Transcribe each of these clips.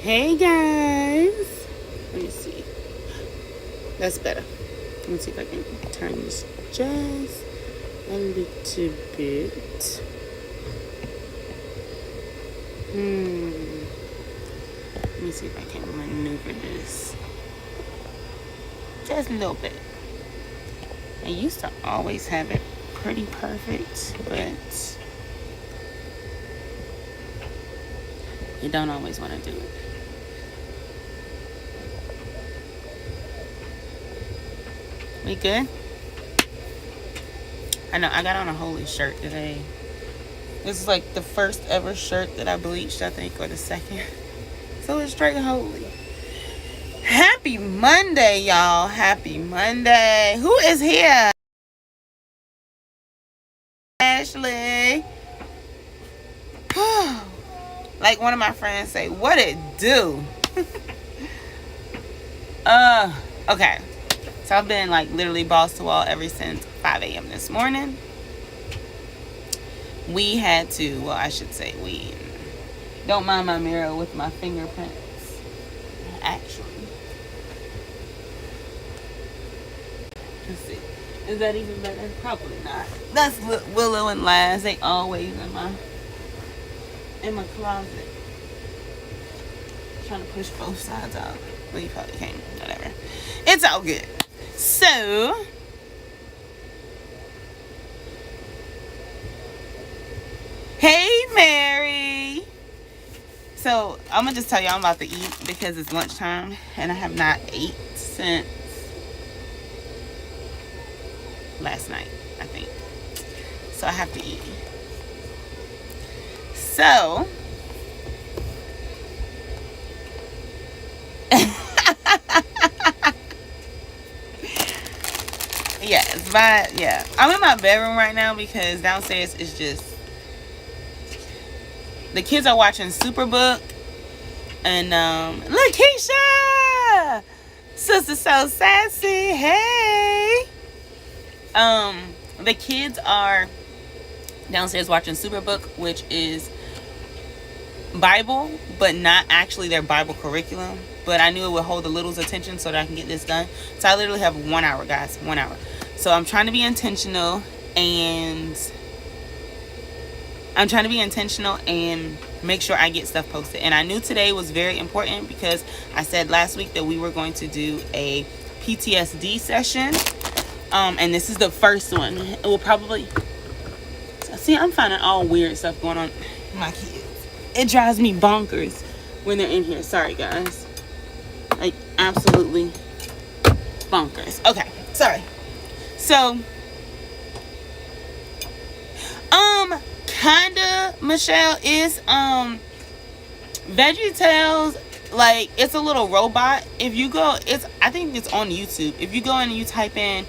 Hey guys, let me see. That's better. Let me see if I can turn this just a little bit. Let me see if I can maneuver this just a little bit. I used to always have it pretty perfect, but you don't always want to do it. We good? I know I got on a holy shirt today. This is like the first ever shirt that I bleached, I think, or the second. So it's straight holy. Happy Monday, y'all. Happy Monday. Who is here? Ashley. Like one of my friends say, what it do? Okay. So I've been like literally balls to wall ever since 5 a.m. this morning. We had to, well, I should say we. Don't mind my mirror with my fingerprints. Actually. Let's see. Is that even better? Probably not. That's Willow and Laz. They always in my closet. Trying to push both sides out. Well, you probably can't. Whatever. It's all good. So, hey, Mary. So, I'm going to just tell you I'm about to eat because it's lunchtime and I have not ate since last night, I think. So, I have to eat. So, I'm in my bedroom right now because downstairs is just the kids are watching Superbook and Lakeisha, sister so sassy, hey. The kids are downstairs watching Superbook, which is Bible, but not actually their Bible curriculum. But I knew it would hold the little's attention so that I can get this done. So I literally have 1 hour, guys. 1 hour. So I'm trying to be intentional and make sure I get stuff posted. And I knew today was very important because I said last week that we were going to do a PTSD session. And this is the first one. It will probably... See, I'm finding all weird stuff going on with my kids. It drives me bonkers when they're in here. Sorry, guys. Like, absolutely bonkers. Okay, sorry. So, kinda, Michelle, is, VeggieTales, like, it's a little robot. If you go, I think it's on YouTube. If you go and you type in,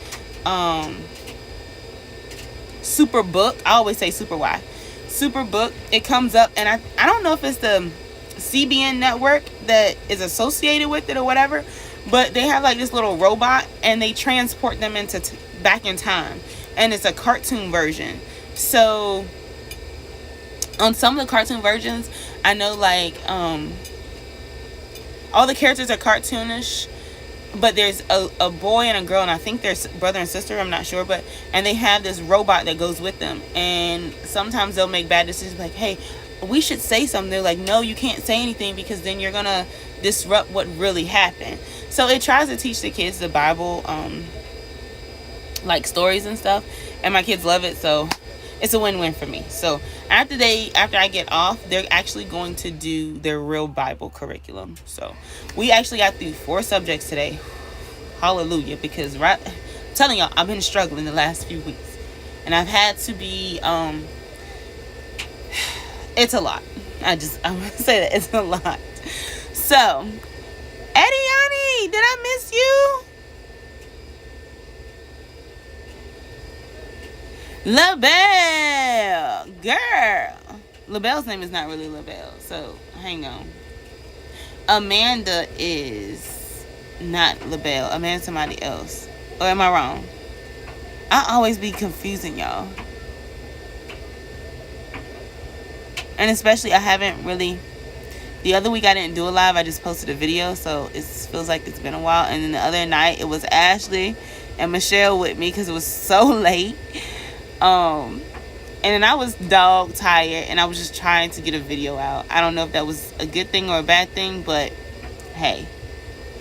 Superbook, I always say Super Y. Superbook, it comes up, and I don't know if it's the CBN network that is associated with it or whatever, but they have like this little robot and they transport them into back in time, and it's a cartoon version. So on some of the cartoon versions, I know like all the characters are cartoonish, but there's a boy and a girl, and I think they're brother and sister, I'm not sure, and they have this robot that goes with them, and sometimes they'll make bad decisions like, hey, we should say something. They're like, no, you can't say anything because then you're gonna disrupt what really happened. So it tries to teach the kids the Bible, like stories and stuff, and my kids love it, so it's a win-win for me. So after I get off, they're actually going to do their real Bible curriculum. So we actually got through 4 subjects today. Hallelujah, because I'm telling y'all, I've been struggling the last few weeks, and I've had to be it's a lot. I'm gonna say that it's a lot. So, Ediani, did I miss you? LaBelle, girl. LaBelle's name is not really LaBelle, so hang on. Amanda is not LaBelle. Amanda's somebody else. Or am I wrong? I always be confusing y'all. And especially I haven't really The other week I didn't do a live. I just posted a video, so it feels like it's been a while. And then the other night it was Ashley and Michelle with me because it was so late. And then I was dog tired, and I was just trying to get a video out. I don't know if that was a good thing or a bad thing, but hey.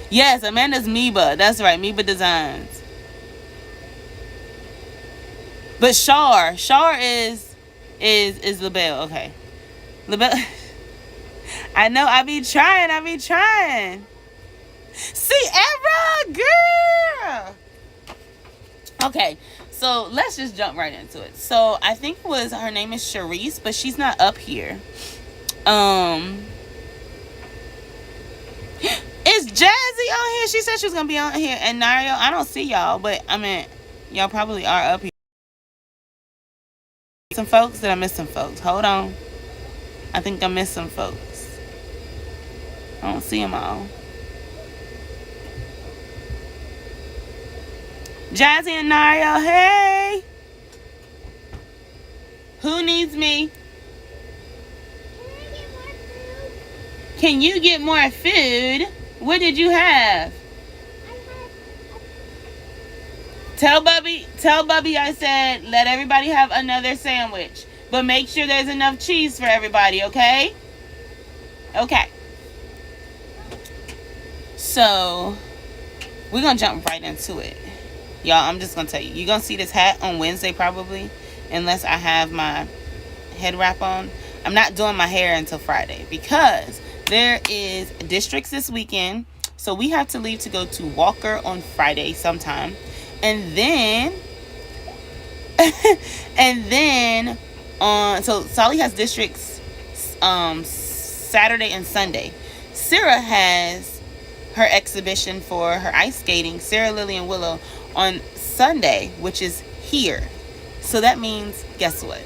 Yes, Amanda's Meba. That's right, Meba Designs. But Shar is LaBelle. Okay, LaBelle. I know. I be trying. Sierra, girl. Okay, so let's just jump right into it. So I think her name is Sharice, but she's not up here. Is Jazzy on here? She said she was gonna be on here. And Nario, I don't see y'all, but I mean, y'all probably are up here. Some folks? Did I miss some folks? Hold on. I think I missed some folks. I don't see them all. Jazzy and Nario, hey! Who needs me? Can you get more food? What did you have? Tell Bubby I said let everybody have another sandwich. But make sure there's enough cheese for everybody, okay? Okay. So, we're going to jump right into it. Y'all, I'm just going to tell you. You're going to see this hat on Wednesday probably. Unless I have my head wrap on. I'm not doing my hair until Friday. Because there is districts this weekend. So, we have to leave to go to Walker on Friday sometime. And then... so Solly has districts Saturday and Sunday. Sarah has her exhibition for her ice skating, Sarah, Lily, and Willow, on Sunday, which is here. So that means, guess what?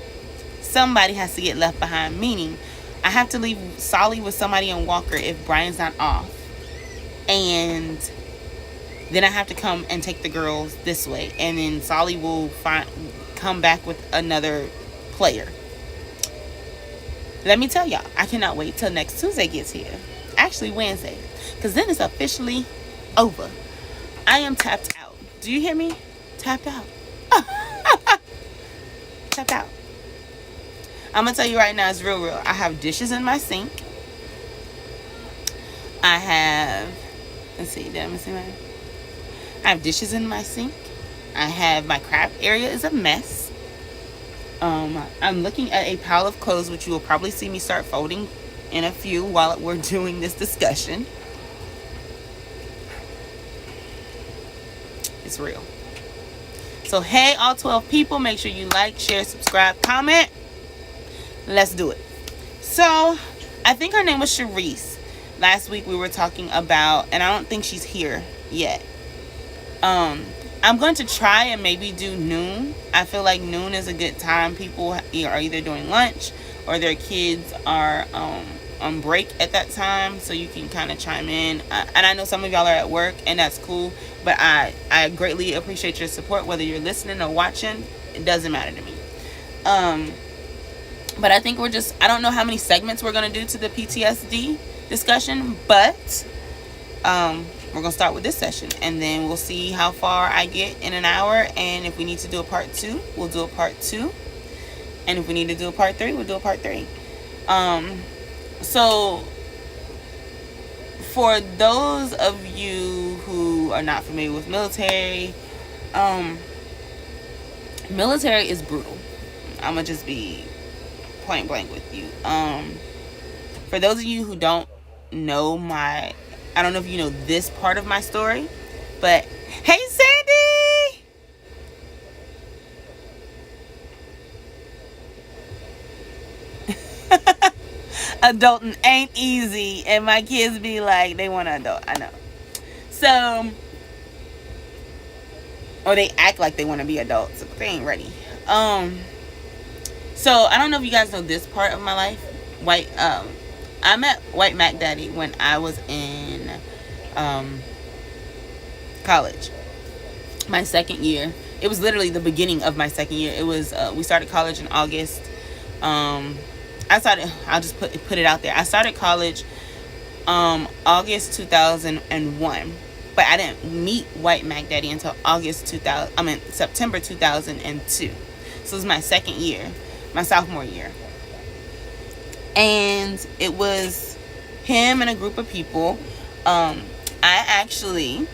Somebody has to get left behind, meaning I have to leave Solly with somebody in Walker if Brian's not off. And then I have to come and take the girls this way. And then Solly will come back with another player. Let me tell y'all, I cannot wait till next Tuesday gets here. Actually, Wednesday. Because then it's officially over. I am tapped out. Do you hear me? Tapped out. Tapped out. I'm going to tell you right now, it's real. I have dishes in my sink. I have... Let's see. Did I miss anything? I have dishes in my sink. I have... My craft area is a mess. I'm looking at a pile of clothes, which you will probably see me start folding in a few while we're doing this discussion. It's real. So, hey, all 12 people, make sure you like, share, subscribe, comment. Let's do it. So, I think her name was Sharice. Last week we were talking about, and I don't think she's here yet. I'm going to try and maybe do noon. I feel like noon is a good time. People are either doing lunch or their kids are on break at that time, so you can kind of chime in. And I know some of y'all are at work, and that's cool, but I greatly appreciate your support, whether you're listening or watching. It doesn't matter to me. But I think I don't know how many segments we're going to do to the PTSD discussion, but we're going to start with this session, and then we'll see how far I get in an hour, and if we need to do a part 2, we'll do a part 2, and if we need to do a part 3, we'll do a part 3. So, for those of you who are not familiar with military, military is brutal. I'm going to just be point blank with you. For those of you who don't know I don't know if you know this part of my story, but hey, Sandy! Adulting ain't easy, and my kids be like, they want to adult. I know. So, or they act like they want to be adults, but they ain't ready. So I don't know if you guys know this part of my life. I met White Mac Daddy when I was in college. My second year. It was literally the beginning of my second year. It was we started college in August. I'll just put it out there. I started college August 2001. But I didn't meet White Mac Daddy until September 2002. So it was my second year, my sophomore year. And it was him and a group of people. I actually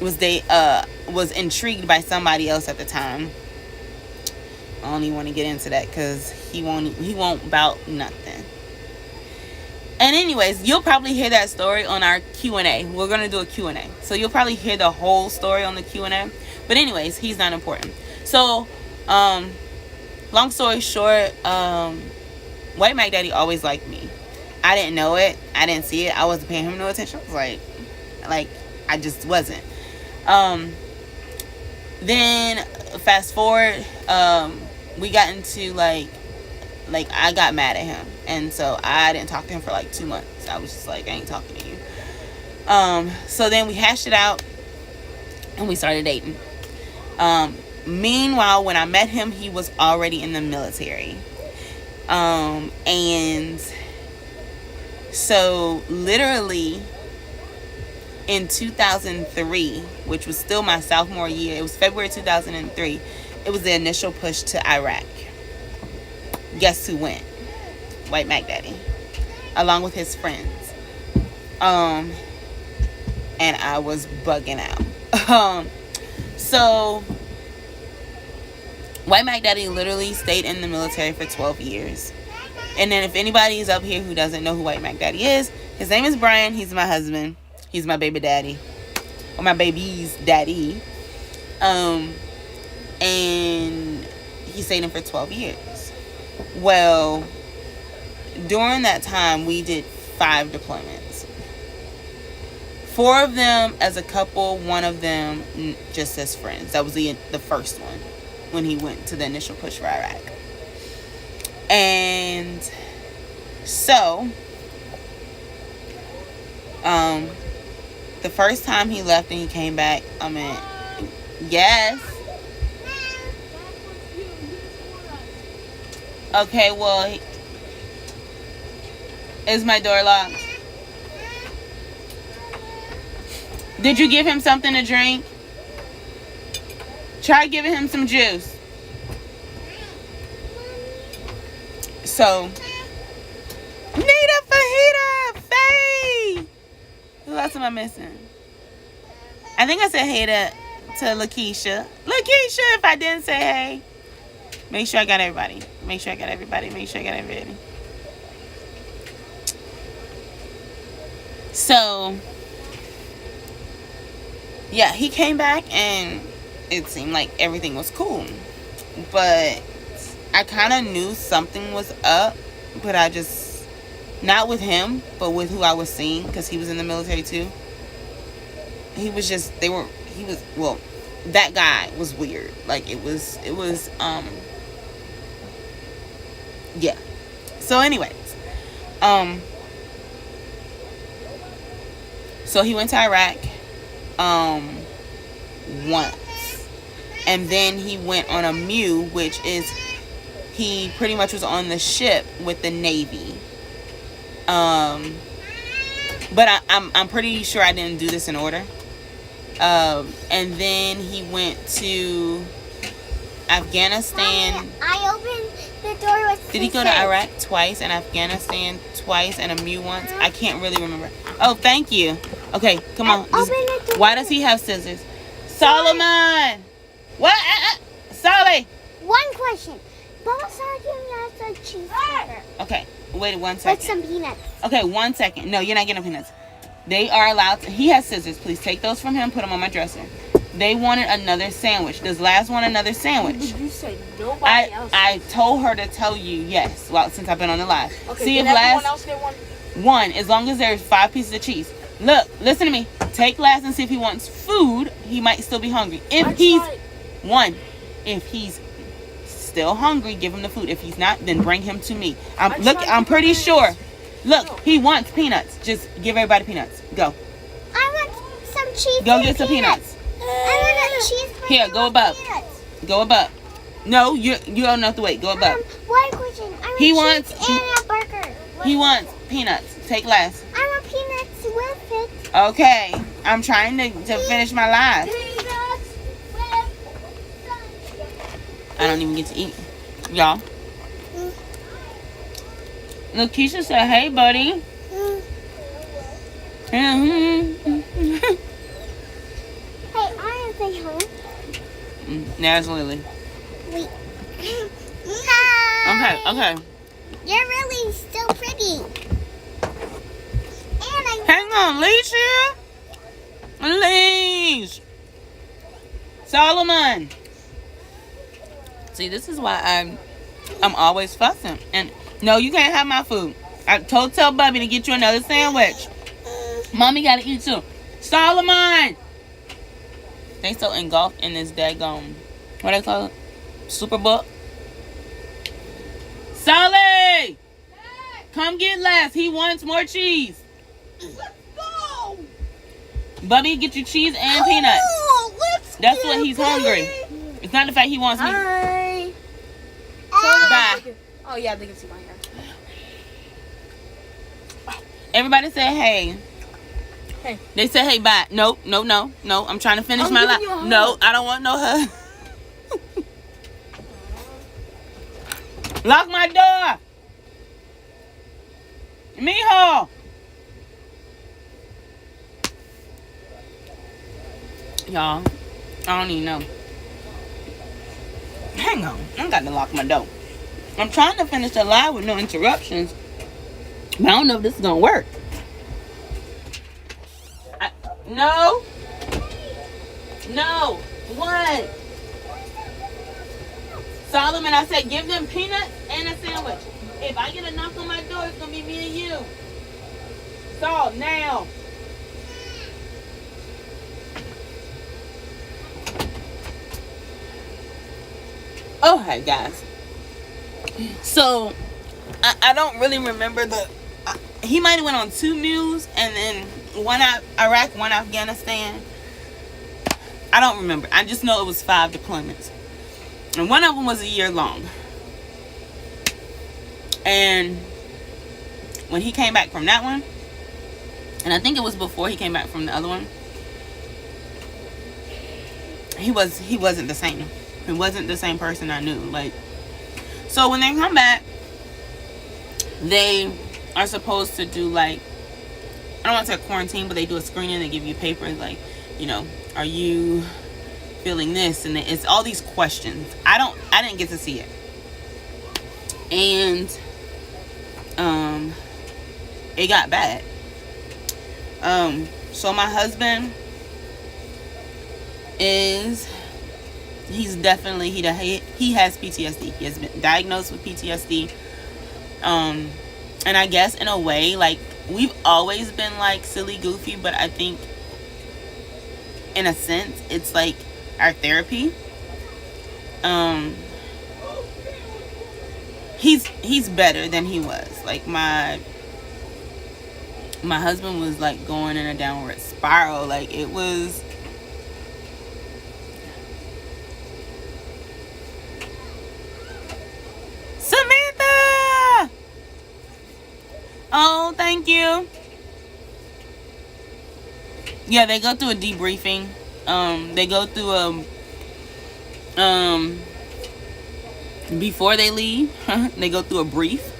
was intrigued by somebody else at the time. I don't even want to get into that because he won't bout nothing. And anyways, you'll probably hear that story on our Q&A. We're going to do a Q&A. So you'll probably hear the whole story on the Q&A. But anyways, he's not important. So, long story short, White Mac Daddy always liked me. I didn't know it. I didn't see it. I wasn't paying him no attention. I was like, I just wasn't. Then, fast forward, we got into, like, I got mad at him. And so I didn't talk to him for like 2 months. I was just like, I ain't talking to you. So then we hashed it out and we started dating. Meanwhile, when I met him, he was already in the military. And so literally in 2003, which was still my sophomore year, it was February 2003, it was the initial push to Iraq. Guess who went? White Mac Daddy, along with his friends. And I was bugging out. So White Mac Daddy literally stayed in the military for 12 years. And then if anybody is up here who doesn't know who White Mac Daddy is, his name is Brian. He's my husband. He's my baby daddy. Or my baby's daddy. And he stayed in for 12 years. Well, during that time, we did 5 deployments. 4 of them as a couple, 1 of them just as friends. That was the first one when he went to the initial push for Iraq. And so, the first time he left and he came back, yes. Okay, well, is my door locked? Did you give him something to drink? Try giving him some juice. So, Nita, Fajita, Faye. Who else am I missing? I think I said hey to Lakeisha. Lakeisha, if I didn't say hey. Make sure I got everybody. Make sure I got everybody. So, yeah, he came back and it seemed like everything was cool. But I kind of knew something was up, but I just, not with him, but with who I was seeing, because he was in the military too. That guy was weird. Like, it was, yeah. So anyways, so he went to Iraq, once. And then he went on a MEU, which is, he pretty much was on the ship with the Navy. But I'm pretty sure I didn't do this in order. And then he went to Afghanistan. I opened the door with Did he go to Iraq twice and Afghanistan twice and a MEU once? I can't really remember. Oh, thank you. Okay, come on. Why does he have scissors? Solomon! What? Solly! One question. Bubba started giving us a cheeseburger. Okay, wait 1 second. With some peanuts. Okay, 1 second. No, you're not getting peanuts. They are allowed to. He has scissors. Please take those from him. Put them on my dresser. They wanted another sandwich. Does Laz want another sandwich? Did you say nobody else? I told her to tell you yes. Well, since I've been on the live. Okay, see if everyone Laz. else get one? One, as long as there's 5 pieces of cheese. Look, listen to me. Take Laz and see if he wants food. He might still be hungry. If he's still hungry, give him the food. If he's not, then bring him to me. I'm pretty sure. Look, he wants peanuts. Just give everybody peanuts. Go. I want some cheese. Go get some peanuts. I want a cheese. Here, go above. Go above. No, you don't have to wait. Go above. One question. I want cheese and a burger. He wants peanuts. Take Laz. I want Okay, I'm trying to finish my live. I don't even get to eat, y'all. Look, Keisha said, "Hey, buddy." Hey, I want to say hi. There's Lily. Wait. Hi. Okay. You're really so pretty. And I. Hang on, Leash. Solomon. See, this is why I'm always fussing. And no, you can't have my food. I tell Bubby to get you another sandwich. Mommy gotta eat too. Solomon. They so engulfed in this daggone, what they call it? Superbook. Solly! Come get Les. He wants more cheese. Let's go. Bubby, get you cheese and peanuts. That's what he's hungry. It's not the fact he wants me. Hi. Bye. Oh yeah, they can see my hair. Everybody say hey. Hey. They say hey, bye. No. I'm trying to finish my life. No, I don't want no hug. Lock my door. Mijo. Y'all, I don't even know. Hang on. I got to lock my door. I'm trying to finish the live with no interruptions. But I don't know if this is going to work. No. What? Solomon, I said give them peanuts and a sandwich. If I get a knock on my door, it's going to be me and you. Sol, now. Okay, guys. So, I don't really remember he might have went on 2 mules and then one Iraq, one Afghanistan. I don't remember. I just know it was 5 deployments. And one of them was a year long. And when he came back from that one, and I think it was before he came back from the other one, he wasn't the same. He wasn't the same person I knew. Like, so when they come back, they are supposed to do like, I don't want to say quarantine, but they do a screening. They give you papers like, you know, are you feeling this? And it's all these questions. I didn't get to see it. And it got bad. So my husband he's definitely, he has PTSD. He has been diagnosed with PTSD. And I guess in a way, like, we've always been like silly goofy, but I think in a sense it's like our therapy. He's better than he was. Like, my husband was like going in a downward spiral. Like, it was Samantha. Oh, thank you. Yeah, they go through a debriefing. They go through before they leave, they go through a brief.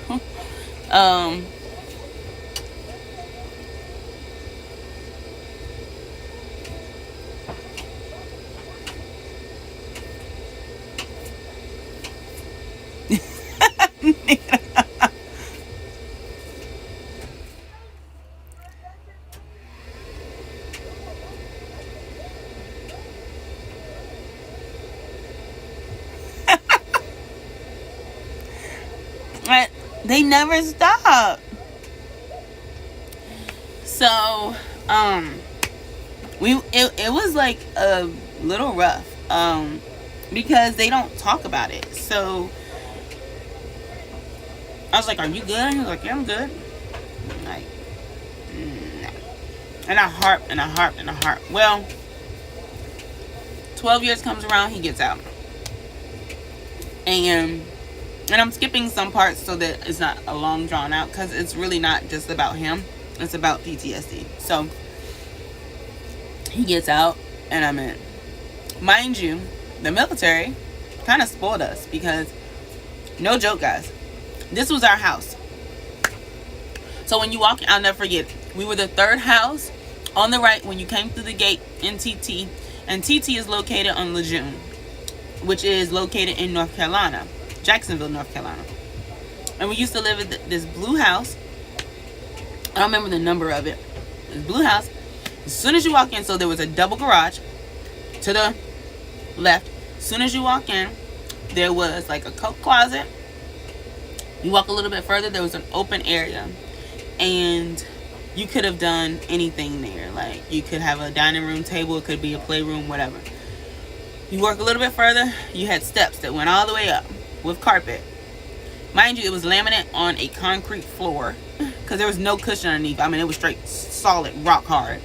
They never stop. So, it was like a little rough, because they don't talk about it. So I was like, "Are you good?" He was like, "Yeah, I'm good." I'm like, no. And I harp. Well, 12 years comes around, he gets out, and I'm skipping some parts so that it's not a long drawn out, because it's really not just about him. It's about PTSD. So He gets out, and I'm in. Mind you, the military kind of spoiled us because, no joke, guys, this was our house. So when you walk in, I'll never forget, we were the third house on the right when you came through the gate in TT. And TT is located on Lejeune, which is located in North Carolina, Jacksonville, North Carolina. And we used to live at this blue house. I don't remember the number of it. This blue house. As soon as you walk in, so there was a double garage to the left. As soon as you walk in, there was like a coat closet. You walk a little bit further, there was an open area. And you could have done anything there. Like, you could have a dining room table, it could be a playroom, whatever. You walk a little bit further, you had steps that went all the way up with carpet. Mind you, it was laminate on a concrete floor because there was no cushion underneath. I mean, it was straight solid, rock hard.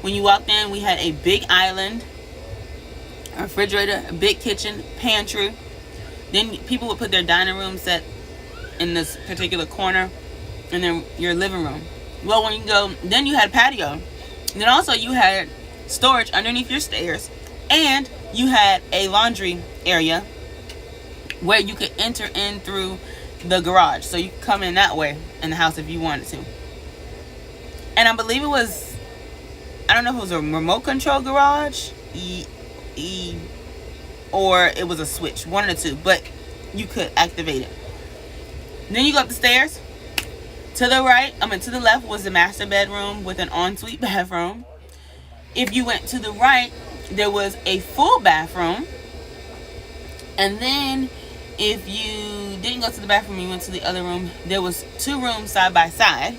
When you walked in, we had a big island, a refrigerator, a big kitchen, pantry. Then people would put their dining room set in this particular corner, and then your living room. Well, when you go, then you had patio. And then also you had storage underneath your stairs, and you had a laundry area where you could enter in through the garage. So you could come in that way in the house if you wanted to. And I believe it was, I don't know if it was a remote control garage or it was a switch, one of the two, but you could activate it. And then you go up the stairs. To the right, to the left was the master bedroom with an ensuite bathroom. If you went to the right, there was a full bathroom. And then if you didn't go to the bathroom, you went to the other room, there was 2 rooms side by side.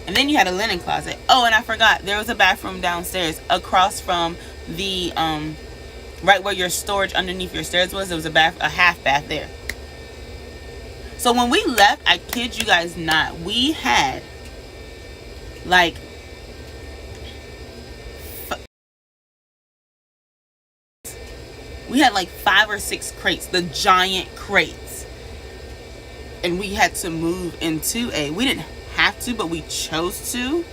And then you had a linen closet. Oh, and I forgot, there was a bathroom downstairs across from the right where your storage underneath your stairs was. There was a half bath there. So when we left, I kid you guys not, we had like we had like 5 or 6 crates, the giant crates. And we had to move into we didn't have to, but we chose to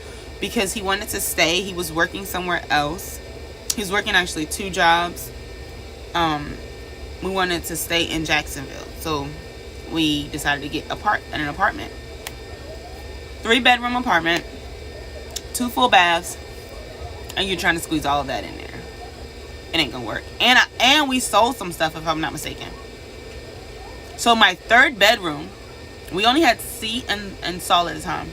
because he wanted to stay. He was working somewhere else. He was working actually 2 jobs. We wanted to stay in Jacksonville. So we decided to get an apartment. 3-bedroom apartment, 2 full baths, and you're trying to squeeze all of that in there. It ain't gonna work. And we sold some stuff, if I'm not mistaken. So my 3rd bedroom, we only had seat and stall at the time,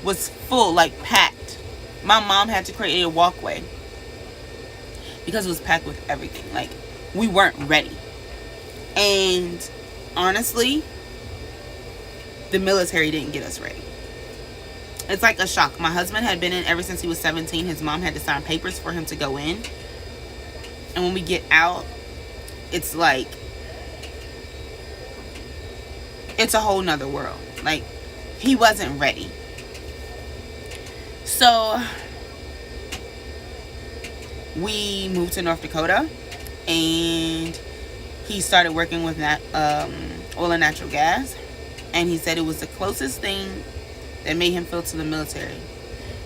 was full, like packed. My mom had to create a walkway because it was packed with everything. Like, we weren't ready. And honestly, the military didn't get us ready. It's like a shock. My husband had been in ever since he was 17. His mom had to sign papers for him to go in. And when we get out, it's like, it's a whole nother world. Like, he wasn't ready. So we moved to North Dakota, and he started working with oil and natural gas. And he said it was the closest thing that made him feel to the military.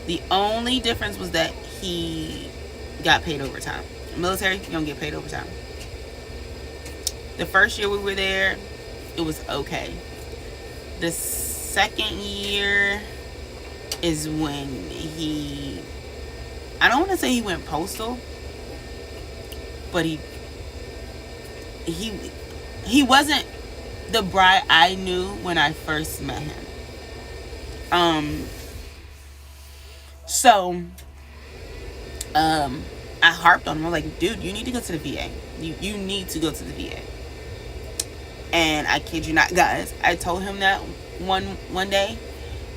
The only difference was that he got paid overtime. Military, you don't get paid overtime. The first year we were there, it was okay. The second year is when I don't want to say he went postal, but he wasn't the bride I knew when I first met him. I harped on him. I'm like, dude, you need to go to the VA. You need to go to the VA. And I kid you not, guys, I told him that one day,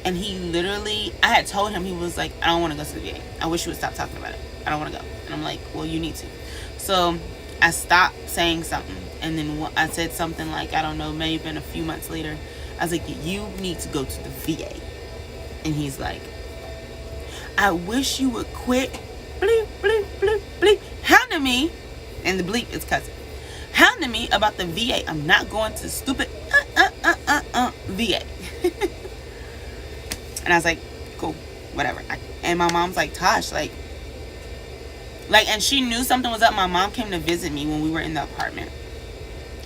and he literally, I had told him, he was like, I don't want to go to the VA. I wish you would stop talking about it. I don't want to go. And I'm like, well, you need to. So I stopped saying something, and then I said something like, I don't know, maybe been a few months later, I was like, you need to go to the VA. And he's like, I wish you would quit bleep, bleep, bleep, bleep, hounding me, and the bleep is cousin, hounding me about the VA. I'm not going to stupid VA. And I was like, cool, whatever. And my mom's like, Tosh, like, Like, and she knew something was up. My mom came to visit me when we were in the apartment.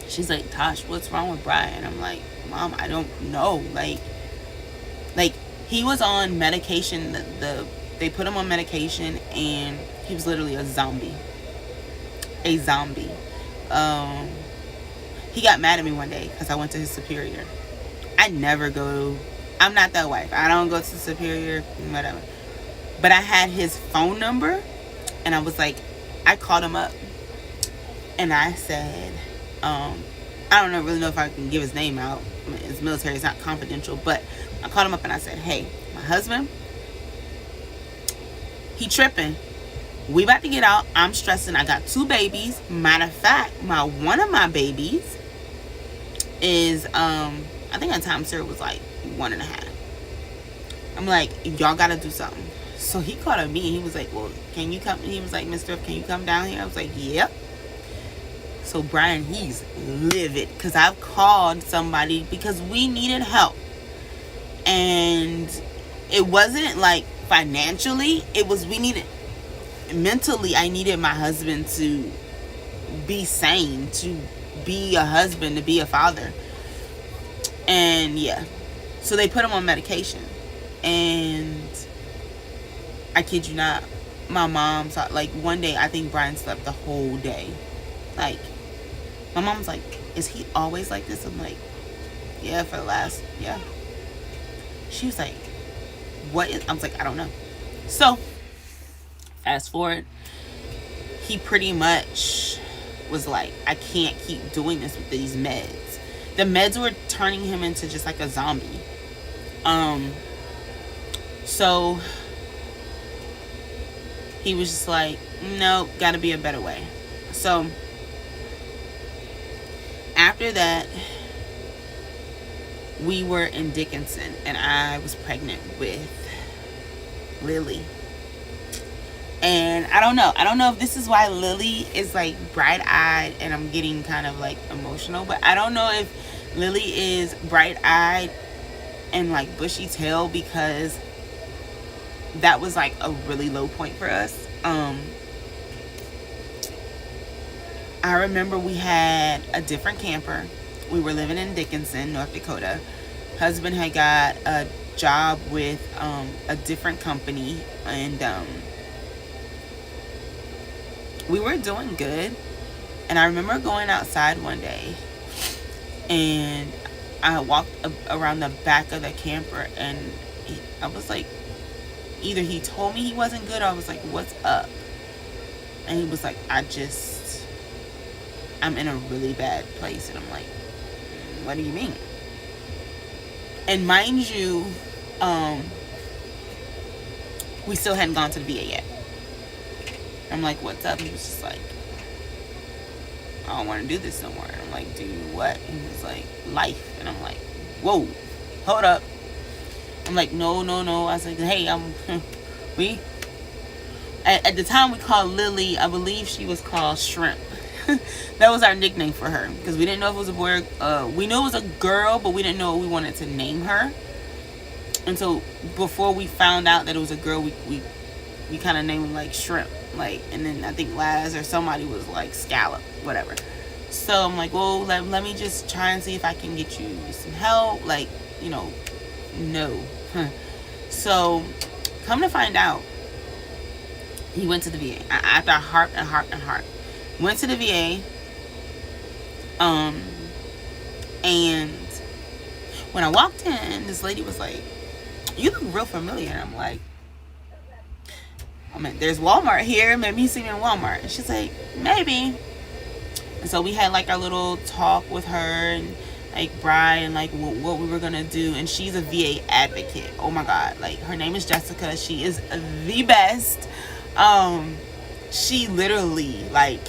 She's like, Tosh, what's wrong with Brian? I'm like, Mom, I don't know. Like he was on medication. They put him on medication, and he was literally a zombie. A zombie. He got mad at me one day because I went to his superior. I'm not that wife. I don't go to the superior, whatever. But I had his phone number, and I was like, I called him up, and I said, I don't really know if I can give his name out. I mean, it's military, it's not confidential, but I called him up and I said, hey, my husband, he tripping. We about to get out. I'm stressing. I got 2 babies. Matter of fact, one of my babies is, I think at times Sarah was like 1.5. I'm like, y'all gotta do something. So he called up me. He was like, well, can you come? He was like, Mr. Can you come down here? I was like, yep. So Brian, he's livid because I've called somebody because we needed help. And it wasn't like financially. It was mentally, I needed my husband to be sane, to be a husband, to be a father. And yeah. So they put him on medication. And I kid you not, my mom saw, like, one day I think Brian slept the whole day. Like, my mom's like, is he always like this? I'm like, yeah, for the last, yeah. She was like, what is, I was like, I don't know. So, fast forward, he pretty much was like, I can't keep doing this with these meds. The meds were turning him into just like a zombie. So he was just like, no, gotta be a better way. So after that, we were in Dickinson, and I was pregnant with Lily. And I don't know if this is why Lily is like bright-eyed, and I'm getting kind of like emotional, but I don't know if Lily is bright-eyed and like bushy tail because that was like a really low point for us. I remember we had a different camper. We were living in Dickinson, North Dakota. Husband had got a job with a different company, and we were doing good. And I remember going outside one day, and I walked around the back of the camper, and I was like, either he told me he wasn't good, or I was like, what's up? And he was like, I'm in a really bad place. And I'm like, what do you mean? And mind you, we still hadn't gone to the VA yet. I'm like, what's up? He was just like, I don't want to do this no more. And I'm like, do what? He was like, life. And I'm like, whoa, hold up. I'm like, no. I was like, hey, at the time we called Lily, I believe she was called Shrimp. That was our nickname for her, because we didn't know if it was a boy or, we knew it was a girl, but we didn't know what we wanted to name her. And so before we found out that it was a girl, we kind of named her like Shrimp, like, and then I think Laz or somebody was like Scallop, whatever. So I'm like, well, let me just try and see if I can get you some help, like, no. So come to find out, he went to the VA after I harped and harped. Went to the VA, and when I walked in, this lady was like, you look real familiar. And I'm like, there's Walmart here, maybe you see me in Walmart. And she's like, maybe. And so we had like our little talk with her, and like Brian, like what we were gonna do. And she's a VA advocate. Oh my God, like her name is Jessica. She is the best. She literally, like,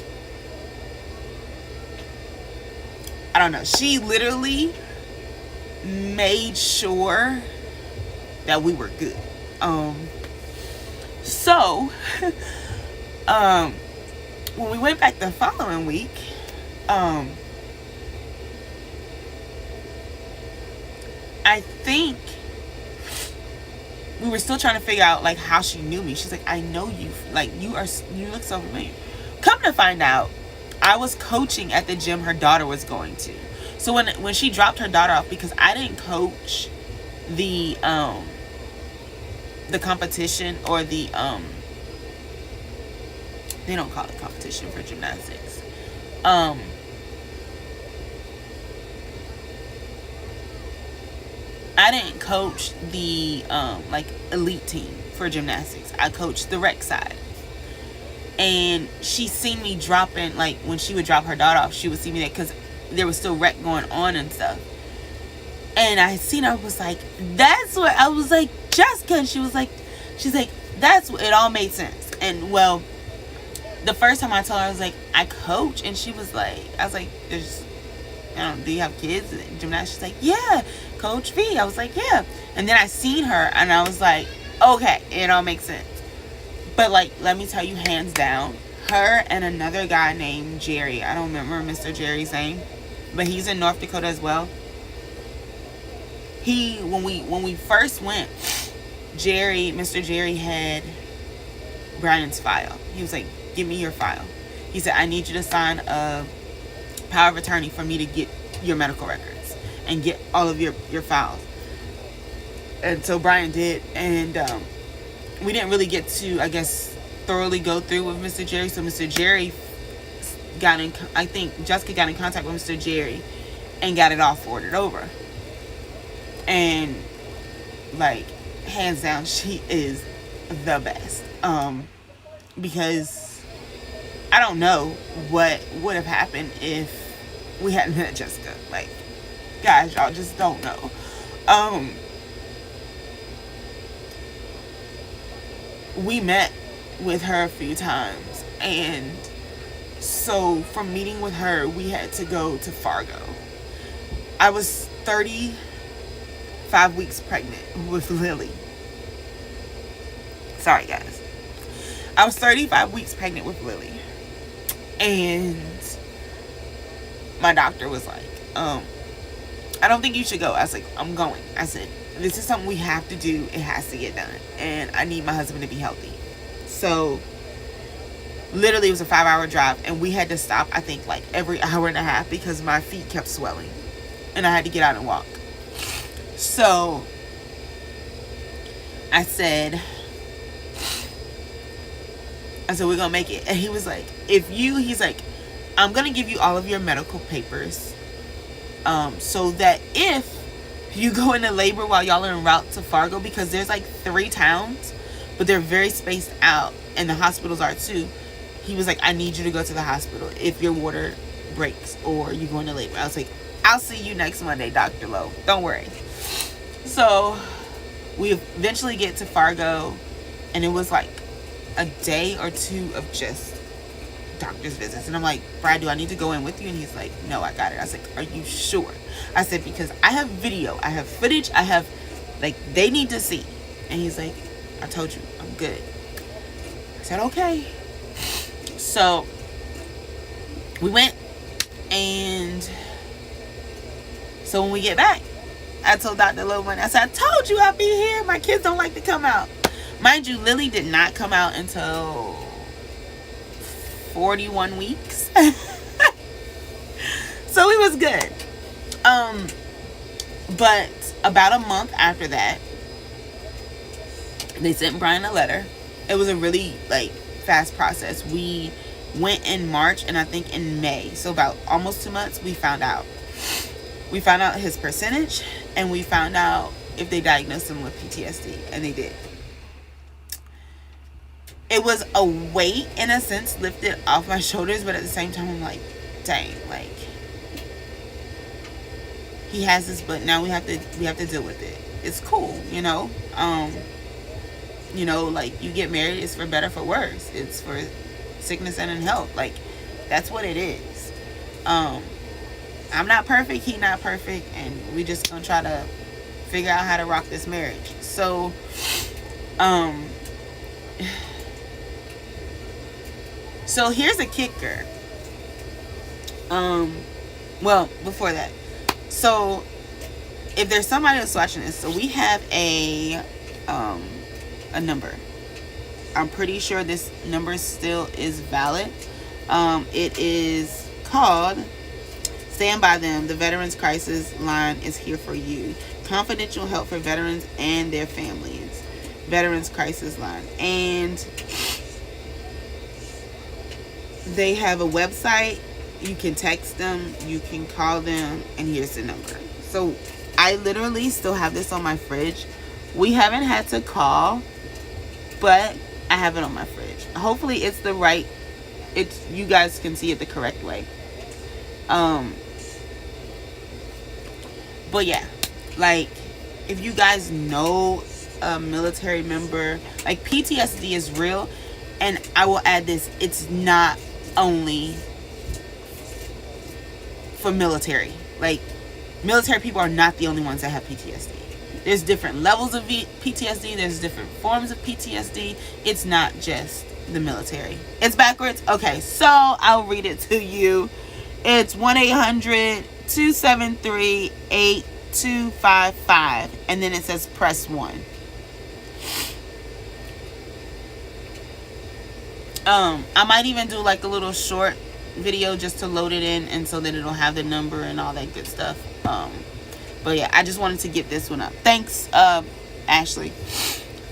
I don't know, she literally made sure that we were good. So when we went back the following week, I think we were still trying to figure out like how she knew me. She's like, I know you, like you look so familiar. Come to find out, I was coaching at the gym her daughter was going to. So when she dropped her daughter off, because I didn't coach the competition, or the they don't call it competition for gymnastics. I didn't coach the like elite team for gymnastics. I coached the rec side. And she seen me dropping, like when she would drop her daughter off, she would see me there because there was still rec going on and stuff. And I seen her, was like, that's what I was like, Jessica. And she's like, that's what, it all made sense. And well, the first time I told her, I was like, I coach, and she was like, I was like, there's, do you have kids in gymnastics? She's like, yeah, Coach V. I was like, yeah. And then I seen her, and I was like, okay, it all makes sense. But like, let me tell you, hands down, her and another guy named Jerry, I don't remember Mr. Jerry's name, but he's in North Dakota as well. When we first went, Mr. Jerry had Brian's file. He was like, give me your file. He said, I need you to sign a power of attorney for me to get your medical records and get all of your files. And so Brian did, and we didn't really get to, I guess, thoroughly go through with Mr. Jerry. So Mr. Jerry I think Jessica got in contact with Mr. Jerry and got it all forwarded over. And like, hands down, she is the best. Because I don't know what would have happened if we hadn't met Jessica. Like, guys, y'all just don't know. We met with her a few times, and so from meeting with her, we had to go to Fargo. I was 35 weeks pregnant with Lily. Sorry, guys. I was 35 weeks pregnant with Lily, and my doctor was like, I don't think you should go. I was like, I'm going. I said, this is something we have to do. It has to get done. And I need my husband to be healthy. So, literally, it was a 5-hour drive. And we had to stop, I think, like every hour and a half because my feet kept swelling. And I had to get out and walk. So, I said, we're going to make it. And he was like, he's like, I'm going to give you all of your medical papers. So that if you go into labor while y'all are en route to Fargo, because there's like 3 towns, but they're very spaced out, and the hospitals are too. He was like, I need you to go to the hospital if your water breaks or you go into labor. I was like, I'll see you next Monday, Dr. Lowe. Don't worry. So we eventually get to Fargo, and it was like a day or 2 of just doctor's visits. And I'm like, Brad, do I need to go in with you? And he's like, no, I got it. I was like, are you sure? I said, because I have video, I have footage, I have, like, they need to see. And he's like, I told you, I'm good. I said, okay. So we went, and so when we get back, I told Dr. Loman, I said, I told you I'd be here. My kids don't like to come out. Mind you, Lily did not come out until 41 weeks. So it was good. But about a month after that, they sent Brian a letter. It was a really like fast process. We went in March, and I think in May, so about almost 2 months, we found out his percentage, and we found out if they diagnosed him with PTSD, and they did. It was a weight, in a sense, lifted off my shoulders, but at the same time, I'm like, dang, like, he has this, but now we have to deal with it. It's cool, you know. Like, you get married, it's for better, for worse. It's for sickness and in health. Like, that's what it is. I'm not perfect, he not perfect, and we just gonna try to figure out how to rock this marriage. So, so here's a kicker. Well, before that, so if there's somebody that's watching this, so we have a a number. I'm pretty sure this number still is valid. It is called Stand By Them. The Veterans Crisis Line is here for you. Confidential help for veterans and their families. Veterans Crisis Line. And they have a website. You can text them. You can call them. And here's the number. So I literally still have this on my fridge. We haven't had to call, but I have it on my fridge. Hopefully it's the right, you guys can see it the correct way. But yeah, like, if you guys know a military member, like, PTSD is real. And I will add this, it's not only for military. Like, military people are not the only ones that have PTSD. There's different levels of PTSD. There's different forms of PTSD. It's not just the military. It's backwards. Okay, so I'll read it to you. It's 1-800-273-8255. And then it says press 1. I might even do like a little short video just to load it in, and so that it'll have the number and all that good stuff. But yeah, I just wanted to get this one up. Thanks, Ashley.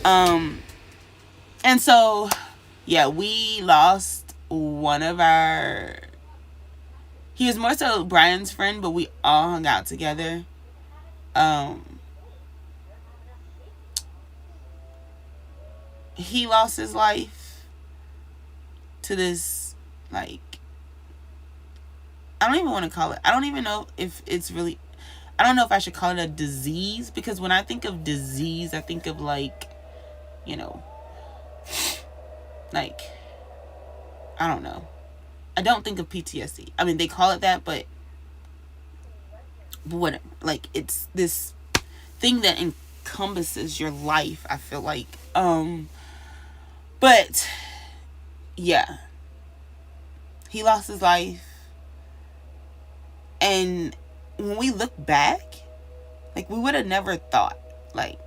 And so, yeah, we lost one of our... He was more so Brian's friend, but we all hung out together. He lost his life to this, like... I don't even want to call it... I don't even know if it's really... I don't know if I should call it a disease, because when I think of disease, I think of, like, you know, like, I don't know. I don't think of PTSD. I mean, they call it that, but whatever. Like, it's this thing that encompasses your life, I feel like. But, yeah. He lost his life. And when we look back, like, we would have never thought, like,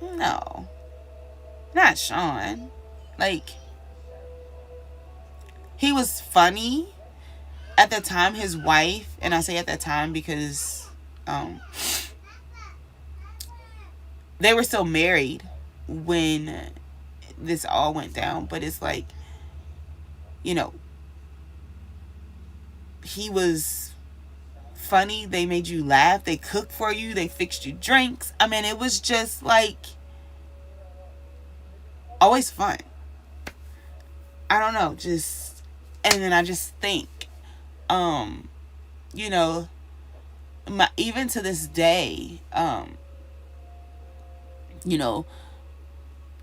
no, not Sean. Like, he was funny at the time. His wife, and I say at that time because they were still married when this all went down. But it's like, you know, he was funny. They made you laugh. They cooked for you. They fixed you drinks. I mean, it was just like always fun. I don't know, just... And then I just think, you know, even to this day, you know,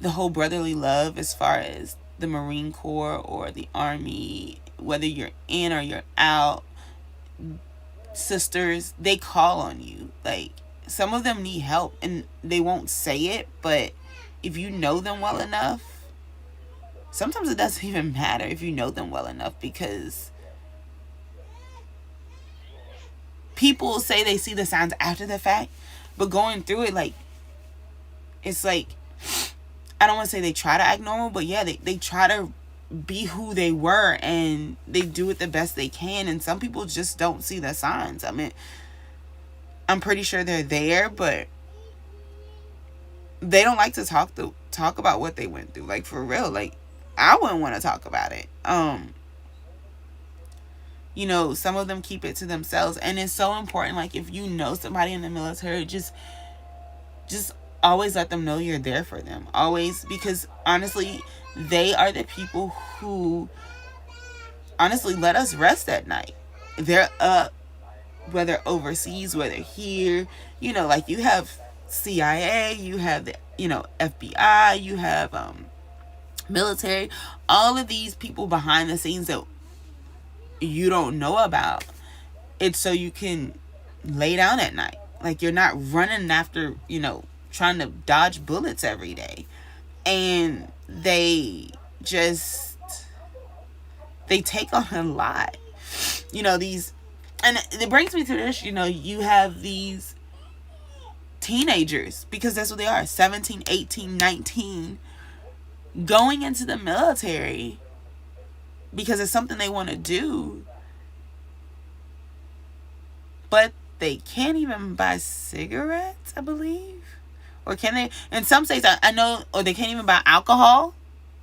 the whole brotherly love as far as the Marine Corps or the Army, whether you're in or you're out, sisters, they call on you. Like, some of them need help and they won't say it, but if you know them well enough, sometimes it doesn't even matter if you know them well enough, because people say they see the signs after the fact, but going through it, like, it's like, I don't want to say they try to act normal, but yeah, they try to be who they were, and they do it the best they can. And some people just don't see the signs. I mean, I'm pretty sure they're there, but they don't like to talk about what they went through. Like, for real, like, I wouldn't want to talk about it. You know, some of them keep it to themselves, and it's so important. Like, if you know somebody in the military, just always let them know you're there for them. Always, because honestly, they are the people who honestly let us rest at night. They're up, whether overseas, whether here. You know, like, you have CIA, you have the, you know, FBI, you have military, all of these people behind the scenes that you don't know about. It's so you can lay down at night. Like, you're not running after, you know, trying to dodge bullets every day. And they take on a lot. You know, these, and it brings me to this, you know, you have these teenagers, because that's what they are, 17, 18, 19, going into the military because it's something they want to do, but they can't even buy cigarettes, I believe. Or can they? In some states, I know, or they can't even buy alcohol.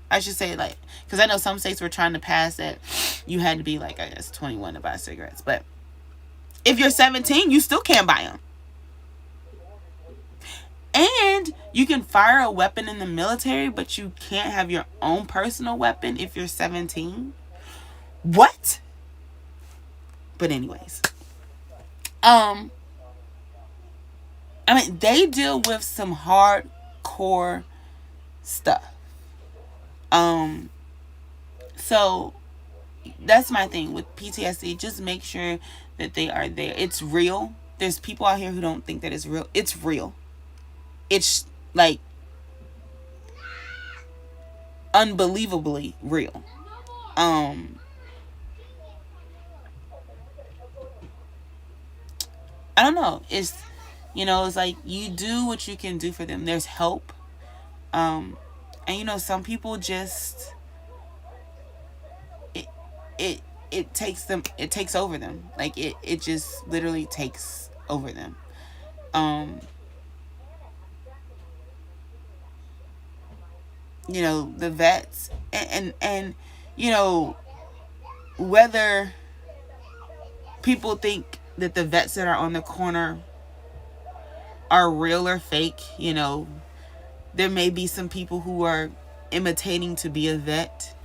I should say, like, because I know some states were trying to pass that you had to be, like, I guess, 21 to buy cigarettes. But if you're 17, you still can't buy them. And you can fire a weapon in the military, but you can't have your own personal weapon if you're 17. What? But anyways. I mean, they deal with some hardcore stuff. So that's my thing with PTSD. Just make sure that they are there. It's real. There's people out here who don't think that it's real. It's real. It's like unbelievably real. I don't know. It's, it's like you do what you can do for them. There's help. And some people just it takes over them. Like it just literally takes over them. The vets and whether people think that the vets that are on the corner are real or fake, there may be some people who are imitating to be a vet.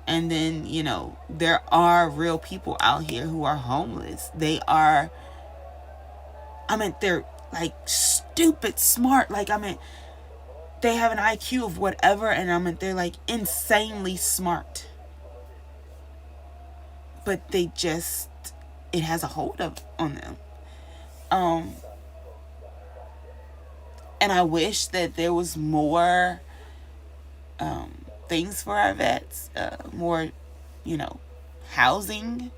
And then, there are real people out here who are homeless. They're like stupid smart. Like, they have an IQ of whatever. And they're like insanely smart. But it has a hold on them. And I wish that there was more things for our vets, more, housing,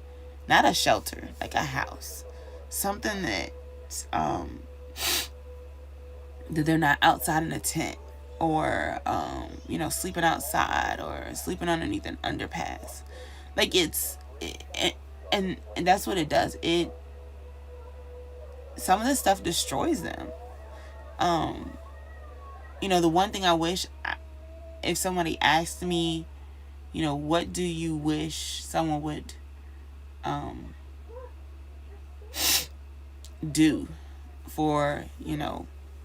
not a shelter, like a house, something that that they're not outside in a tent or sleeping outside or sleeping underneath an underpass. Like and that's what it does. Some of this stuff destroys them. The one thing I wish, if somebody asked me, what do you wish someone would do for,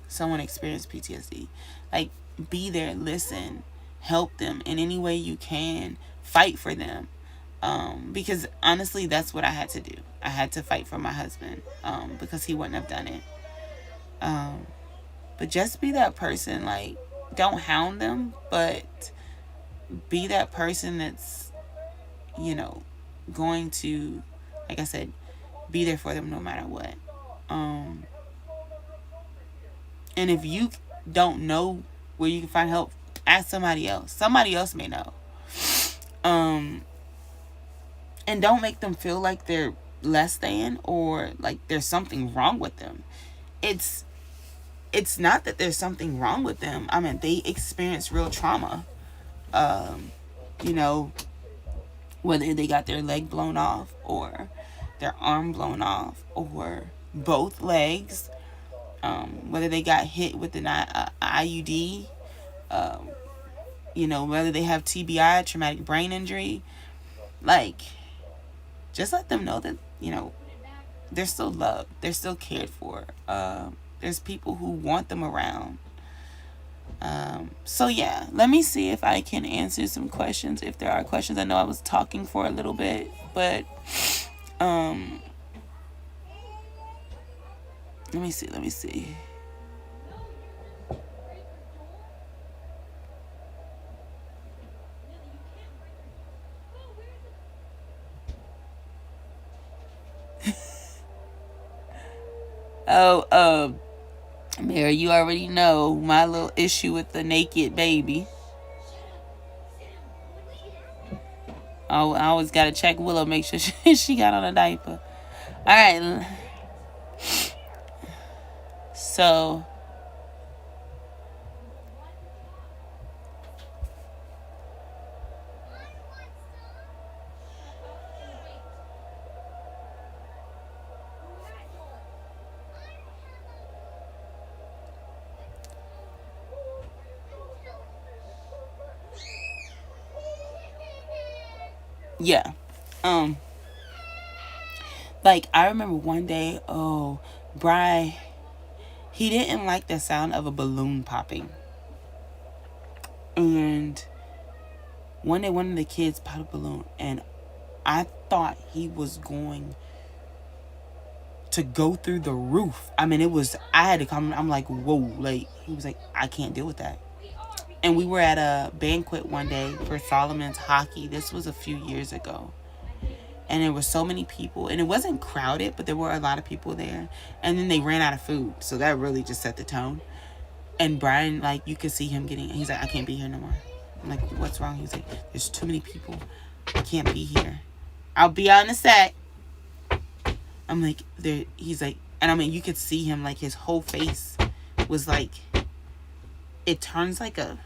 someone experience PTSD? Like, be there, listen, help them in any way you can, fight for them. Because honestly, that's what I had to do. I had to fight for my husband, because he wouldn't have done it. But just be that person. Like, don't hound them, but be that person that's, going to, like I said, be there for them no matter what. And if you don't know where you can find help, ask somebody else. Somebody else may know. And don't make them feel like they're less than or like there's something wrong with them. It's not that there's something wrong with them. They experience real trauma. Whether they got their leg blown off or their arm blown off or both legs, whether they got hit with an IUD, whether they have TBI, traumatic brain injury, like, just let them know that, they're still loved, they're still cared for. There's people who want them around. So yeah, let me see if I can answer some questions, if there are questions. I know I was talking for a little bit, but let me see. Mary, you already know my little issue with the naked baby. I always gotta check Willow, make sure she got on a diaper. Alright. So Yeah. Um, like I remember one day, oh, Bry, he didn't like the sound of a balloon popping. And one day one of the kids popped a balloon and I thought he was going to go through the roof. I mean, I had to come, I'm like, whoa, like, he was like, I can't deal with that. And we were at a banquet one day for Solomon's hockey. This was a few years ago. And there were so many people. And it wasn't crowded, but there were a lot of people there. And then they ran out of food. So that really just set the tone. And Brian, like, you could see him he's like, I can't be here no more. I'm like, what's wrong? He's like, there's too many people. I can't be here. I'll be on the set. I'm like, he's like, and I mean, you could see him, like, his whole face was like, it turns like a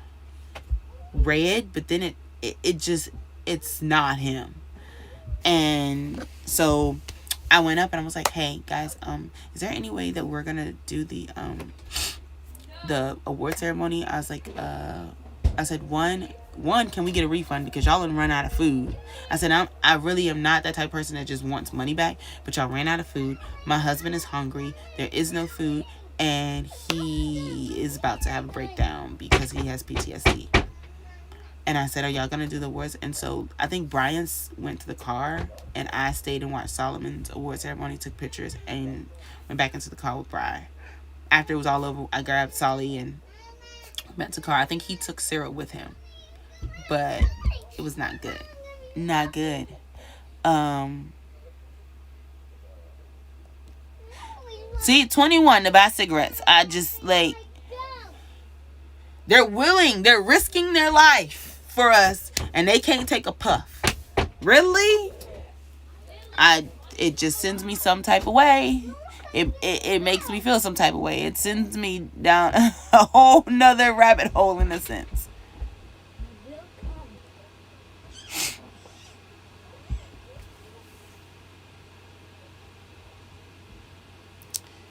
red, but then it's not him. And so I went up and I was like, hey guys, is there any way that we're gonna do the award ceremony? I was like, I said, one, can we get a refund because y'all done run out of food? I said, I really am not that type of person that just wants money back, but y'all ran out of food. My husband is hungry. There is no food, and he is about to have a breakdown because he has PTSD. And I said, are y'all gonna do the awards? And so I think Brian went to the car, and I stayed and watched Solomon's award ceremony, took pictures, and went back into the car with Brian. After it was all over, I grabbed Solly and went to the car. I think he took Sarah with him, but it was not good. Not good. See, 21 to buy cigarettes. I just, like, they're risking their life for us, and they can't take a puff. Really? It just sends me some type of way. It makes me feel some type of way. It sends me down a whole nother rabbit hole in a sense.